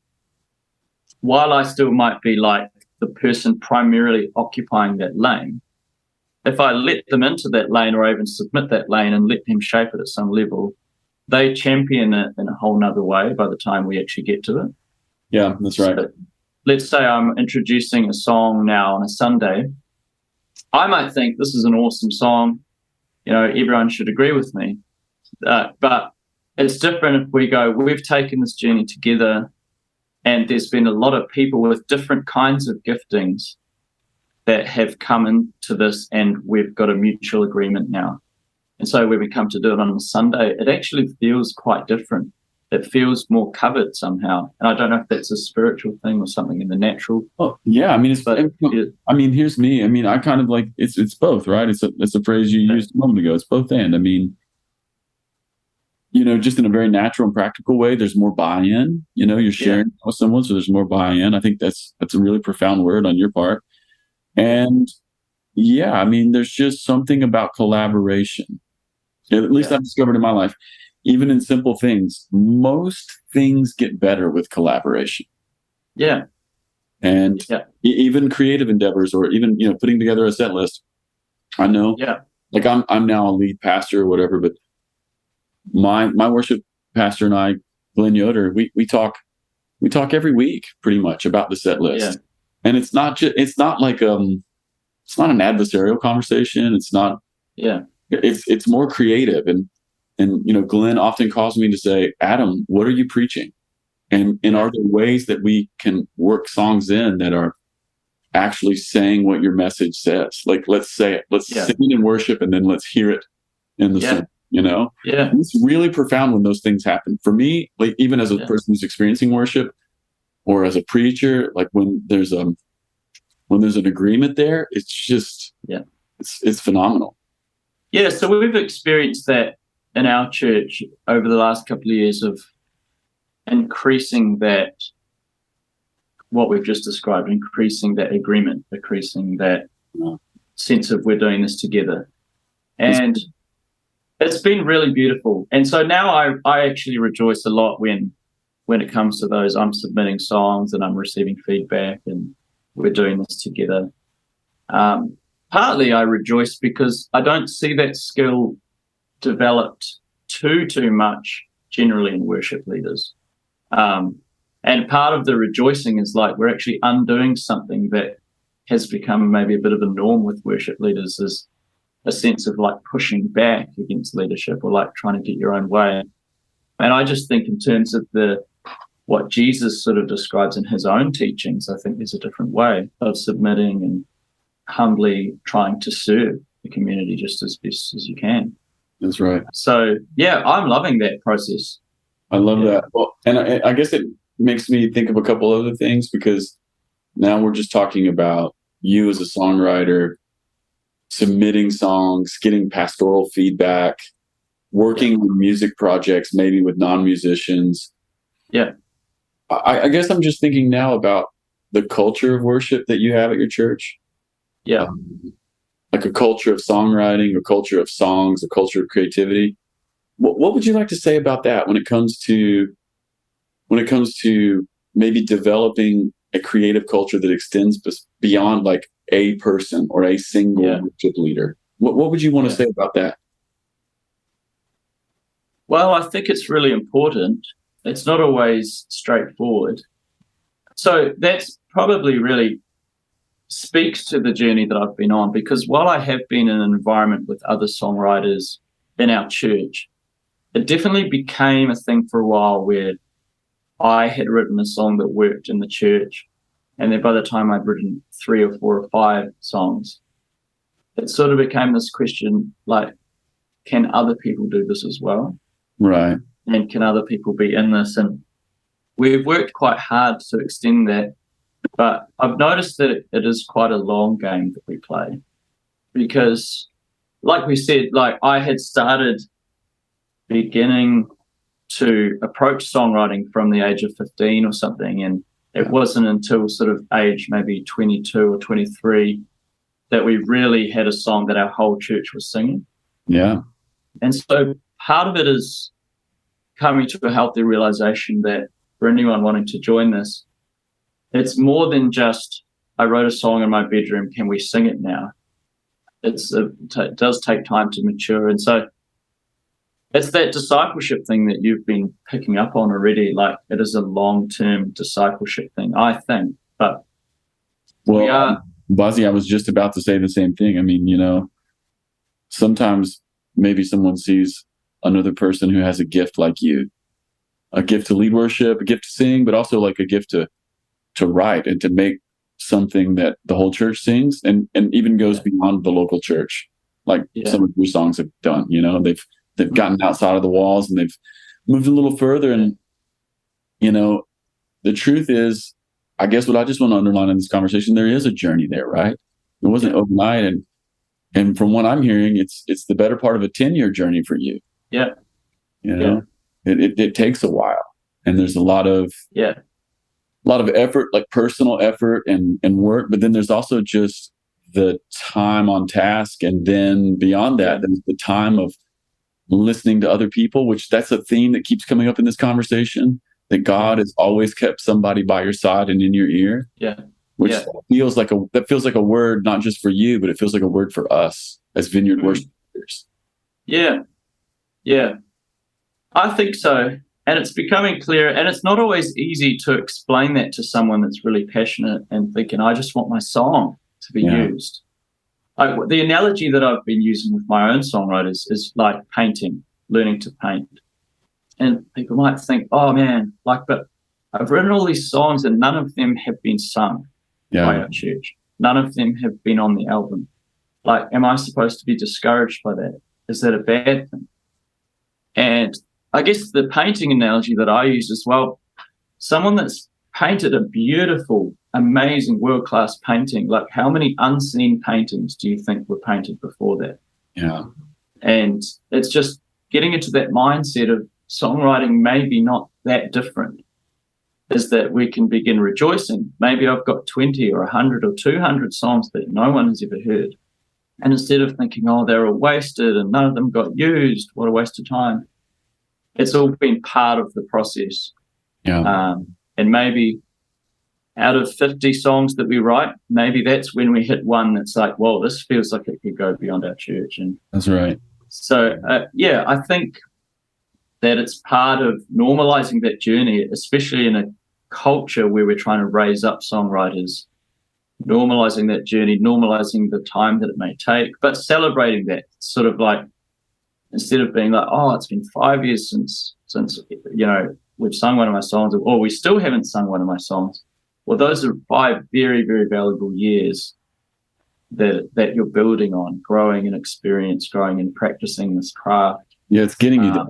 while I still might be like the person primarily occupying that lane, if I let them into that lane or even submit that lane and let them shape it at some level, they champion it in a whole nother way by the time we actually get to it. Yeah, that's right. So let's say I'm introducing a song now on a Sunday. I might think this is an awesome song. Everyone should agree with me. But it's different if we go, we've taken this journey together, and there's been a lot of people with different kinds of giftings that have come into this, and we've got a mutual agreement now. And so when we come to do it on a Sunday, it actually feels quite different. It feels more covered somehow. And I don't know if that's a spiritual thing or something in the natural. Oh, yeah. I mean, here's me. I mean, I kind of like, it's both, right? It's a phrase you used a moment ago. It's both and. I mean, just in a very natural and practical way, there's more buy-in. You're sharing with someone, so there's more buy-in. I think that's a really profound word on your part. And yeah, I mean, there's just something about collaboration. At least I've discovered in my life, even in simple things, most things get better with collaboration. Yeah. And even creative endeavors, or even, putting together a set list. I know, like I'm now a lead pastor or whatever, but my worship pastor and I, Glenn Yoder, we talk every week pretty much about the set list. And it's not an adversarial conversation. It's not, it's more creative. And Glenn often calls me to say, Adam, what are you preaching? And are there ways that we can work songs in that are actually saying what your message says? Like, let's say it, let's sing it in worship, and then let's hear it in the song. And it's really profound when those things happen. For me, like even as a person who's experiencing worship, or as a preacher, like when there's an agreement there, it's just it's phenomenal. Yeah, so we've experienced that in our church over the last couple of years of increasing that, what we've just described, increasing that agreement, increasing that sense of we're doing this together. And it's been really beautiful. And so now I actually rejoice a lot when it comes to those. I'm submitting songs and I'm receiving feedback and we're doing this together. Partly I rejoice because I don't see that skill developed too much generally in worship leaders. And part of the rejoicing is like we're actually undoing something that has become maybe a bit of a norm with worship leaders, is a sense of like pushing back against leadership or like trying to get your own way. And I just think in terms of what Jesus sort of describes in his own teachings, I think there's a different way of submitting and humbly trying to serve the community just as best as you can. That's right. So, I'm loving that process. I love that. Well, and I guess it makes me think of a couple other things, because now we're just talking about you as a songwriter, submitting songs, getting pastoral feedback, working on music projects, maybe with non-musicians. Yeah. I guess I'm just thinking now about the culture of worship that you have at your church. Yeah. Like a culture of songwriting, a culture of songs, a culture of creativity. What would you like to say about that when it comes to maybe developing a creative culture that extends beyond like a person or a single worship leader? What would you want to say about that? Well, I think it's really important. It's not always straightforward. So that's probably really speaks to the journey that I've been on, because while I have been in an environment with other songwriters in our church, it definitely became a thing for a while where I had written a song that worked in the church, and then by the time I'd written 3 or 4 or 5 songs, it sort of became this question, like, can other people do this as well? Right. And can other people be in this? And we've worked quite hard to extend that, but I've noticed that it is quite a long game that we play, because like we said, like I had started beginning to approach songwriting from the age of 15 or something, and it wasn't until sort of age maybe 22 or 23 that we really had a song that our whole church was singing. Yeah. And so part of it is coming to a healthy realization that for anyone wanting to join this, it's more than just, I wrote a song in my bedroom, can we sing it now? It does take time to mature. And so it's that discipleship thing that you've been picking up on already. Like, it is a long-term discipleship thing, I think. But Bazi, I was just about to say the same thing. I mean, sometimes maybe someone sees another person who has a gift like you, a gift to lead worship, a gift to sing, but also like a gift to write and to make something that the whole church sings, and even goes beyond the local church, like some of your songs have done. They've gotten outside of the walls and they've moved a little further. And the truth is, I guess what I just want to underline in this conversation, there is a journey there, right? It wasn't overnight, and from what I'm hearing, it's the better part of a 10-year journey for you. Yeah. It takes a while, and there's a lot of effort, like personal effort and work, but then there's also just the time on task, and then beyond that, there's the time of listening to other people, which that's a theme that keeps coming up in this conversation, that God has always kept somebody by your side and in your ear. Which feels like a word, not just for you, but it feels like a word for us as Vineyard worshipers. Yeah, I think so. And it's becoming clearer, and it's not always easy to explain that to someone that's really passionate and thinking, I just want my song to be used. Like, the analogy that I've been using with my own songwriters is like painting, learning to paint. And people might think, oh man, but I've written all these songs and none of them have been sung by our church. None of them have been on the album. Like, am I supposed to be discouraged by that? Is that a bad thing? And I guess the painting analogy that I use as well, someone that's painted a beautiful, amazing, world-class painting, like how many unseen paintings do you think were painted before that? Yeah. And it's just getting into that mindset of songwriting maybe not that different, is that we can begin rejoicing. Maybe I've got 20 or 100 or 200 songs that no one has ever heard. And instead of thinking, oh, they're all wasted and none of them got used, what a waste of time, it's all been part of the process. And maybe out of 50 songs that we write, maybe that's when we hit one that's like, well, this feels like it could go beyond our church. And that's right. So, I think that it's part of normalizing that journey, especially in a culture where we're trying to raise up songwriters, normalizing that journey, normalizing the time that it may take, but celebrating that, sort of like, instead of being like, oh, it's been 5 years since we've sung one of my songs, or we still haven't sung one of my songs. Well, those are 5 very, very valuable years that you're building on, growing in experience, growing in practicing this craft. Yeah, it's getting you there.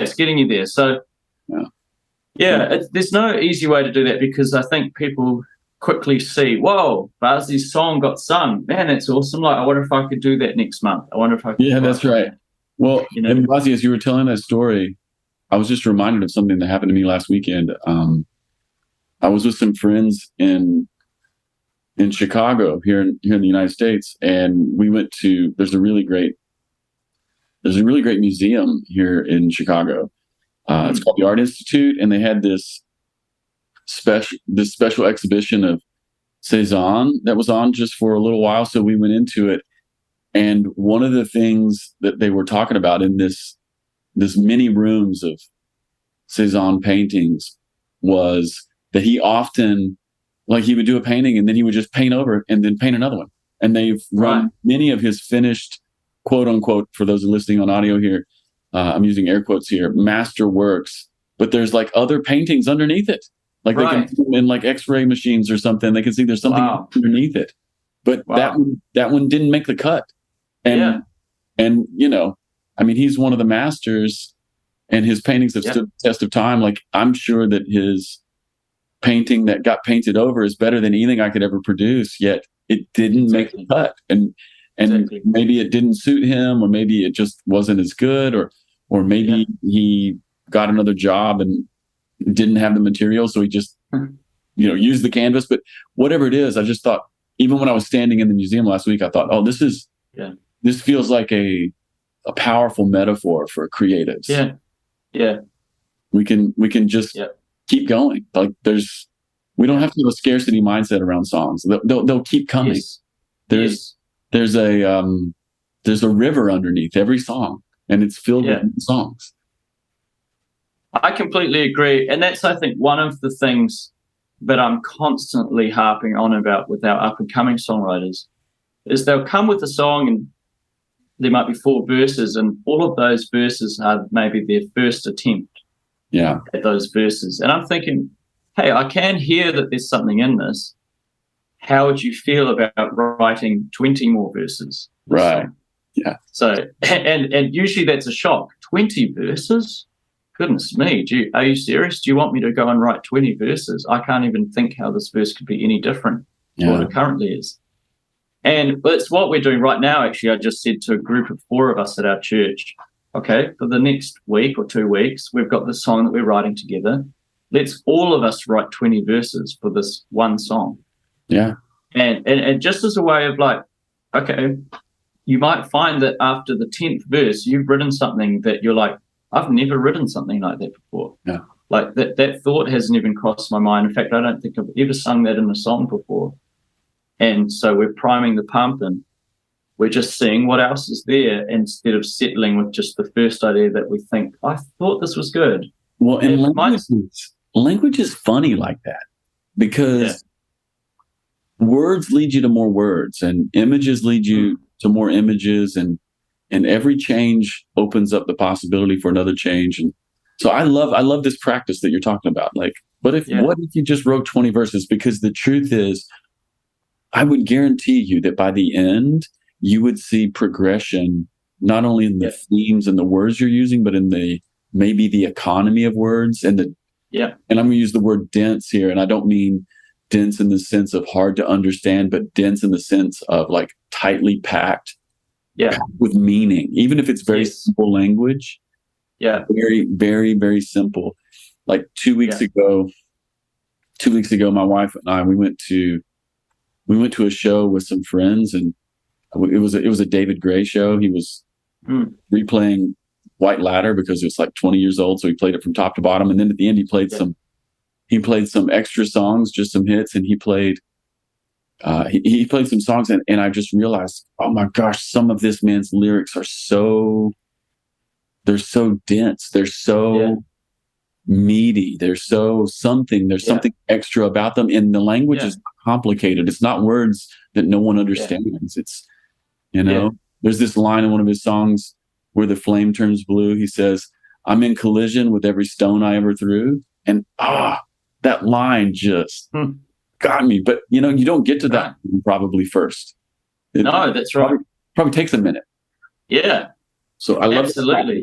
It's getting you there. So, there's no easy way to do that, because I think people quickly see, whoa, Bazi's song got sung. Man, that's awesome. Like, I wonder if I could do that next month. I wonder if I could. Yeah, that's right. Well, and Bazi, as you were telling that story, I was just reminded of something that happened to me last weekend. I was with some friends in Chicago here in the United States, and we went to, there's a really great museum here in Chicago. It's called the Art Institute, and they had this special exhibition of Cezanne that was on just for a little while. So we went into it, and one of the things that they were talking about in this this many rooms of Cezanne paintings was that he often, like, he would do a painting and then he would just paint over and then paint another one. And they've run many of his finished, quote unquote, for those listening on audio here, I'm using air quotes here, master works, but there's like other paintings underneath it. Like they can put them in like X-ray machines or something. They can see there's something underneath it. But that one didn't make the cut. And you know, I mean, he's one of the masters, and his paintings have stood the test of time. Like, I'm sure that his painting that got painted over is better than anything I could ever produce, yet it didn't make the cut. And maybe it didn't suit him, or maybe it just wasn't as good, or maybe he got another job and didn't have the material, so he just you know, used the canvas. But whatever it is, I just thought, even when I was standing in the museum last week, I thought, oh, this feels like a powerful metaphor for creatives. We can just keep going. Like, we don't have to have a scarcity mindset around songs. They'll keep coming. There's a river underneath every song, and it's filled with songs. I completely agree. And that's, I think, one of the things that I'm constantly harping on about with our up-and-coming songwriters is they'll come with a song and there might be 4 verses, and all of those verses are maybe their first attempt at those verses. And I'm thinking, hey, I can hear that there's something in this. How would you feel about writing 20 more verses? Right. Yeah. So, and usually that's a shock. 20 verses? Goodness me, are you serious? Do you want me to go and write 20 verses? I can't even think how this verse could be any different to what it currently is. And it's what we're doing right now. Actually, I just said to a group of 4 of us at our church, okay, for the next week or 2 weeks, we've got this song that we're writing together. Let's all of us write 20 verses for this one song. Yeah. And just as a way of like, okay, you might find that after the 10th verse, you've written something that you're like, I've never written something like that before. Yeah. Like that thought hasn't even crossed my mind. In fact, I don't think I've ever sung that in a song before. And so we're priming the pump, and we're just seeing what else is there instead of settling with just the first idea that we think, I thought this was good. Well, and language is funny like that, because words lead you to more words, and images lead you to more images, and every change opens up the possibility for another change. And so I love this practice that you're talking about. Like, what if you just wrote 20 verses? Because the truth is, I would guarantee you that by the end, you would see progression, not only in the themes and the words you're using, but in maybe the economy of words and and I'm going to use the word dense here. And I don't mean dense in the sense of hard to understand, but dense in the sense of like tightly packed with meaning, even if it's very simple language. Very, very, very simple. Like 2 weeks ago, my wife and I, we went to a show with some friends, and it was a David Gray show. He was replaying White Ladder because it was like 20 years old. So he played it from top to bottom. And then at the end, he played some extra songs, just some hits. And he played some songs. And I just realized, oh my gosh, some of this man's lyrics are they're so dense. They're so meaty. They're so something. There's something extra about them. And the language is complicated. It's not words that no one understands. It's, there's this line in one of his songs where the flame turns blue. He says, I'm in collision with every stone I ever threw. And that line just got me. But, you don't get to that probably first. That's right. Probably takes a minute. Yeah. So I love absolutely.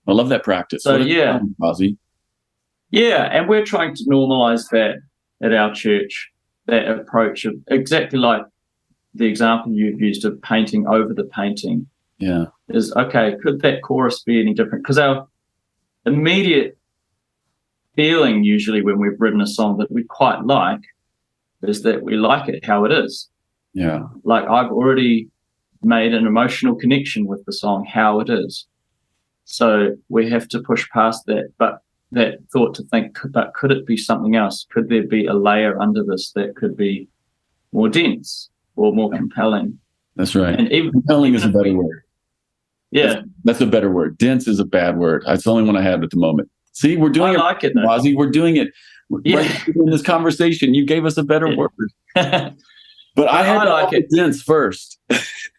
I love that practice. So Bazi? Yeah, and we're trying to normalize that at our church, that approach of exactly like the example you've used of painting over the painting. Yeah. Is, okay, could that chorus be any different? Because our immediate feeling usually when we've written a song that we quite like is that we like it how it is. Yeah. Like I've already made an emotional connection with the song how it is. So we have to push past that. But that thought to think, but could it be something else? Could there be a layer under this that could be more dense or more compelling? That's right. And even compelling is a better word. Yeah. That's a better word. Dense is a bad word. That's the only one I have at the moment. See, we're doing I like it, though. Bazi. We're doing it. Yeah. Right in this conversation, you gave us a better word. But I had to like it. dense first.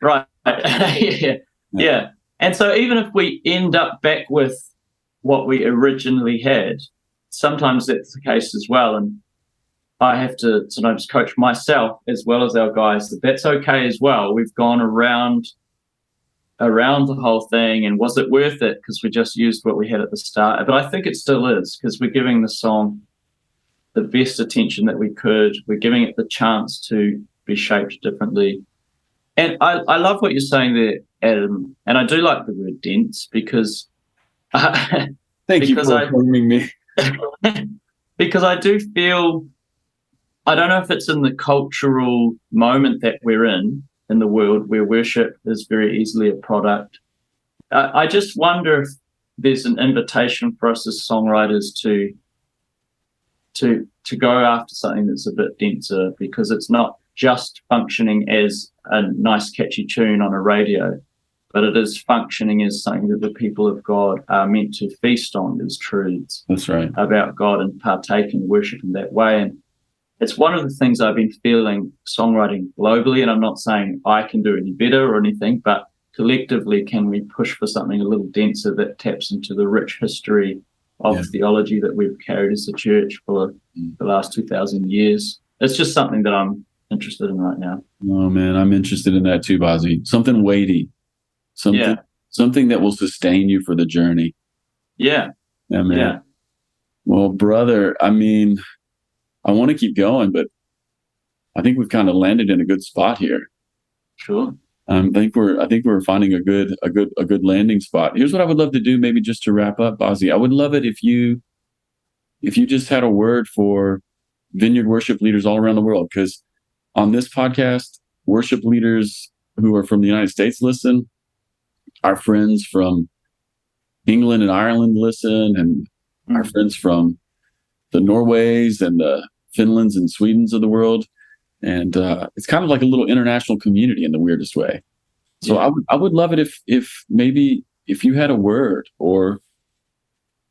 Right. Yeah. And so even if we end up back with what we originally had, sometimes that's the case as well. And I have to sometimes coach myself as well as our guys that's okay as well. We've gone around the whole thing, and was it worth it? Because we just used what we had at the start. But I think it still is, because we're giving the song the best attention that we could. We're giving it the chance to be shaped differently. And I love what you're saying there, Adam. And I do like the word dense, because Thank you for affirming me. Because I do feel, I don't know if it's in the cultural moment that we're in the world, where worship is very easily a product. I just wonder if there's an invitation for us as songwriters to go after something that's a bit denser, because it's not just functioning as a nice catchy tune on a radio, but it is functioning as something that the people of God are meant to feast on, as truths. That's right. About God, and partake in worship in that way. And it's one of the things I've been feeling songwriting globally, and I'm not saying I can do any better or anything, but collectively, can we push for something a little denser that taps into the rich history of theology that we've carried as a church for the last 2,000 years? It's just something that I'm interested in right now. Oh man, I'm interested in that too, Bazi. Something weighty, something that will sustain you for the journey. Yeah, man. Yeah. Well, brother, I mean, I want to keep going, but I think we've kind of landed in a good spot here. Sure. I think we're finding a good landing spot. Here's what I would love to do, maybe just to wrap up, Bazi. I would love it if you just had a word for vineyard worship leaders all around the world, because on this podcast, worship leaders who are from the United States listen, our friends from England and Ireland listen, and our friends from the Norways and the Finlands and Swedens of the world. And it's kind of like a little international community in the weirdest way. So I would love it if maybe you had a word or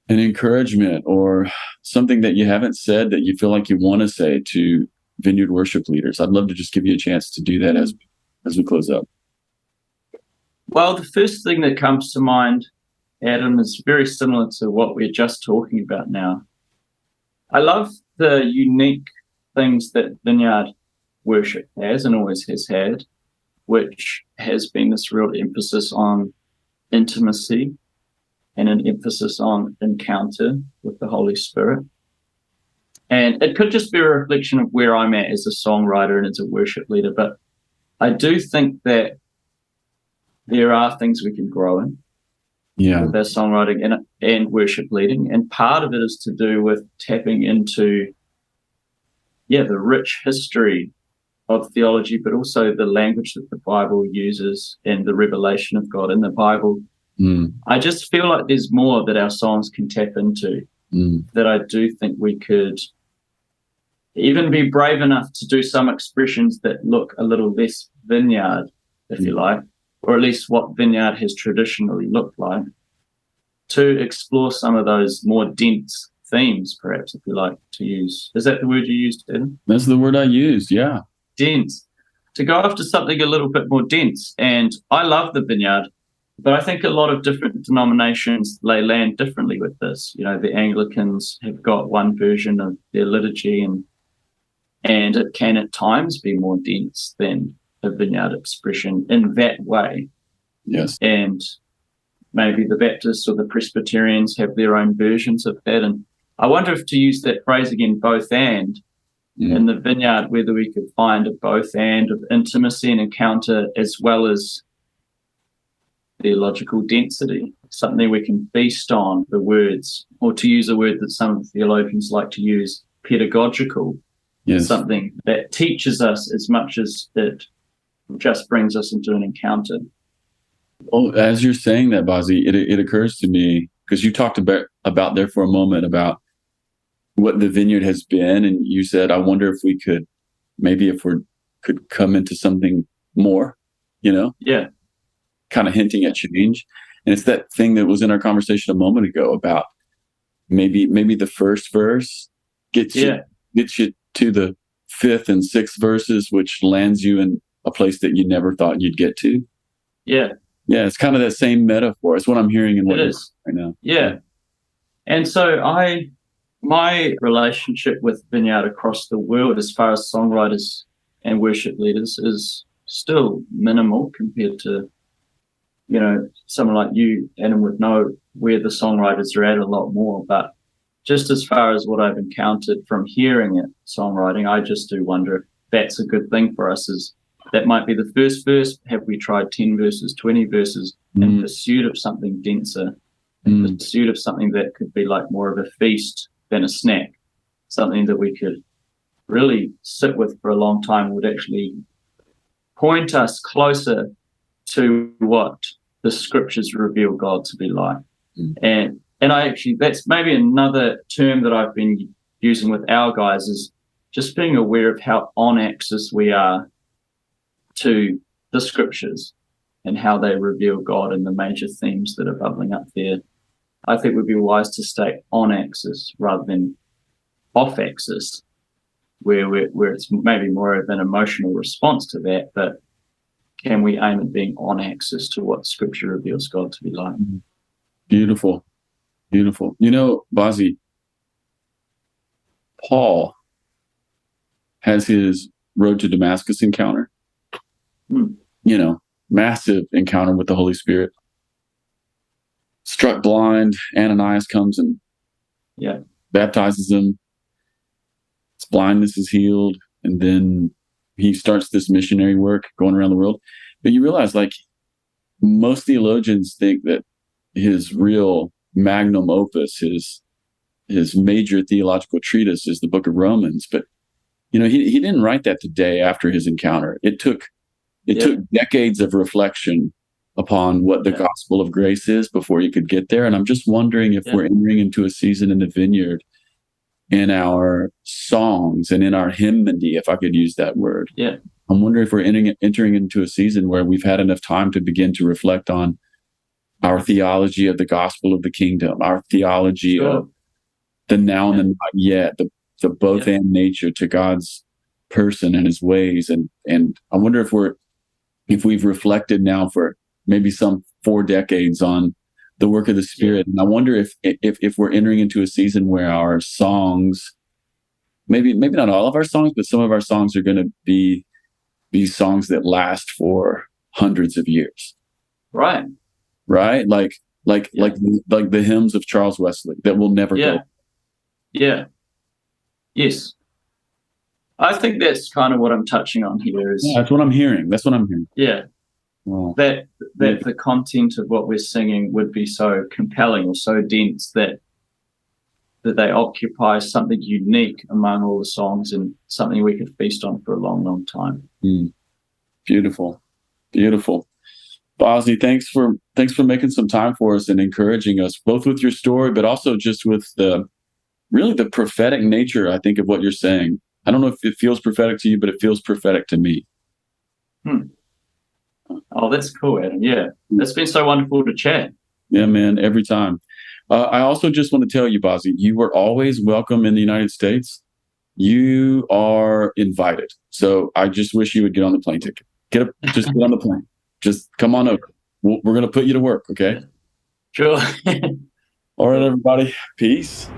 an encouragement or something that you haven't said that you feel like you want to say to vineyard worship leaders. I'd love to just give you a chance to do that as we close up. Well, the first thing that comes to mind, Adam, is very similar to what we're just talking about now. I love the unique things that vineyard worship has and always has had, which has been this real emphasis on intimacy and an emphasis on encounter with the Holy Spirit. And it could just be a reflection of where I'm at as a songwriter and as a worship leader, but I do think that there are things we can grow in with our songwriting and worship leading. And part of it is to do with tapping into the rich history of theology, but also the language that the Bible uses and the revelation of God in the Bible. I just feel like there's more that our songs can tap into, that I do think we could even be brave enough to do some expressions that look a little less vineyard, if you like, or at least what vineyard has traditionally looked like, to explore some of those more dense themes, perhaps, if you like to use. Is that the word you used, Adam? That's the word I used, yeah. Dense. To go after something a little bit more dense. And I love the vineyard, but I think a lot of different denominations lay land differently with this. You know, the Anglicans have got one version of their liturgy, and it can at times be more dense than a vineyard expression in that way. Yes. And maybe the Baptists or the Presbyterians have their own versions of that. And I wonder if, to use that phrase again, both and, in the vineyard, whether we could find a both and of intimacy and encounter as well as theological density, something we can feast on, the words, or to use a word that some theologians like to use, pedagogical, something that teaches us as much as it just brings us into an encounter. Well, as you're saying that, Bazi, it occurs to me, because you talked about there for a moment about what the vineyard has been, and you said, I wonder if we could, maybe if we could come into something more, you know? Yeah. kind of hinting at change. And it's that thing that was in our conversation a moment ago about maybe the first verse gets you to the fifth and sixth verses, which lands you in a place that you never thought you'd get to. Yeah. Yeah, it's kind of that same metaphor. It's what I'm hearing in what it is right now. Yeah. And so my relationship with Vineyard across the world as far as songwriters and worship leaders is still minimal compared to, someone like you, Adam, would know where the songwriters are at a lot more. But just as far as what I've encountered from hearing it, songwriting, I just do wonder if that's a good thing for us. Is that might be the first verse. Have we tried 10 verses, 20 verses in pursuit of something denser, in pursuit of something that could be like more of a feast than a snack, something that we could really sit with for a long time, would actually point us closer to what the scriptures reveal God to be like. And I actually, that's maybe another term that I've been using with our guys, is just being aware of how on axis we are to the scriptures and how they reveal God and the major themes that are bubbling up there. I think it would be wise to stay on axis rather than off axis, where it's maybe more of an emotional response to that, but can we aim at being on axis to what scripture reveals God to be like? Beautiful. Beautiful. Bazi, Paul has his road to Damascus encounter. Massive encounter with the Holy Spirit. Struck blind, Ananias comes and baptizes him. His blindness is healed, and then he starts this missionary work going around the world. But you realize, most theologians think that his real magnum opus, his major theological treatise, is the book of Romans. But he didn't write that the day after his encounter. It took decades of reflection upon what the gospel of grace is before you could get there. And I'm just wondering if we're entering into a season in the vineyard, in our songs and in our hymnody, if I could use that word. Yeah. I'm wondering if we're entering into a season where we've had enough time to begin to reflect on our theology of the gospel of the kingdom, our theology of the now and the not yet, the both and nature to God's person and his ways. And I wonder if we've reflected now for maybe some 4 decades on the work of the Spirit. And I wonder if we're entering into a season where our songs, maybe not all of our songs, but some of our songs are going to be songs that last for hundreds of years. Right. Like the hymns of Charles Wesley that will never go. Yeah. Yes. I think that's kind of what I'm touching on here. That's what I'm hearing. Yeah. Wow. That the content of what we're singing would be so compelling or so dense that they occupy something unique among all the songs and something we could feast on for a long, long time. Beautiful. Beautiful. Bazi, thanks for making some time for us and encouraging us, both with your story, but also just with the prophetic nature, I think, of what you're saying. I don't know if it feels prophetic to you, but it feels prophetic to me. Oh, that's cool, Adam. Yeah. It's been so wonderful to chat. Yeah, man, every time. I also just want to tell you, Bazi, you were always welcome in the United States. You are invited. So I just wish you would get on the plane ticket. Just get on the plane. Just come on over. We're going to put you to work, okay? Sure. All right, everybody. Peace.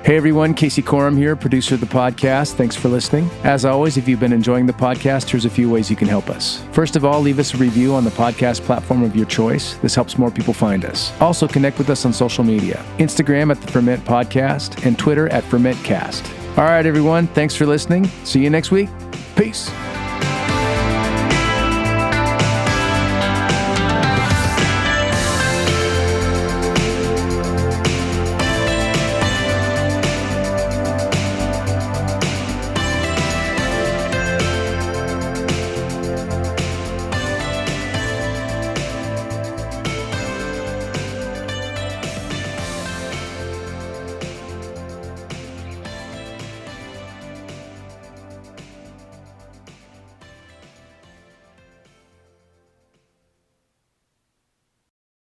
Hey everyone, Casey Coram here, producer of the podcast. Thanks for listening. As always, if you've been enjoying the podcast, here's a few ways you can help us. First of all, leave us a review on the podcast platform of your choice. This helps more people find us. Also, connect with us on social media. Instagram at the Ferment Podcast and Twitter at FermentCast. All right, everyone, thanks for listening. See you next week. Peace.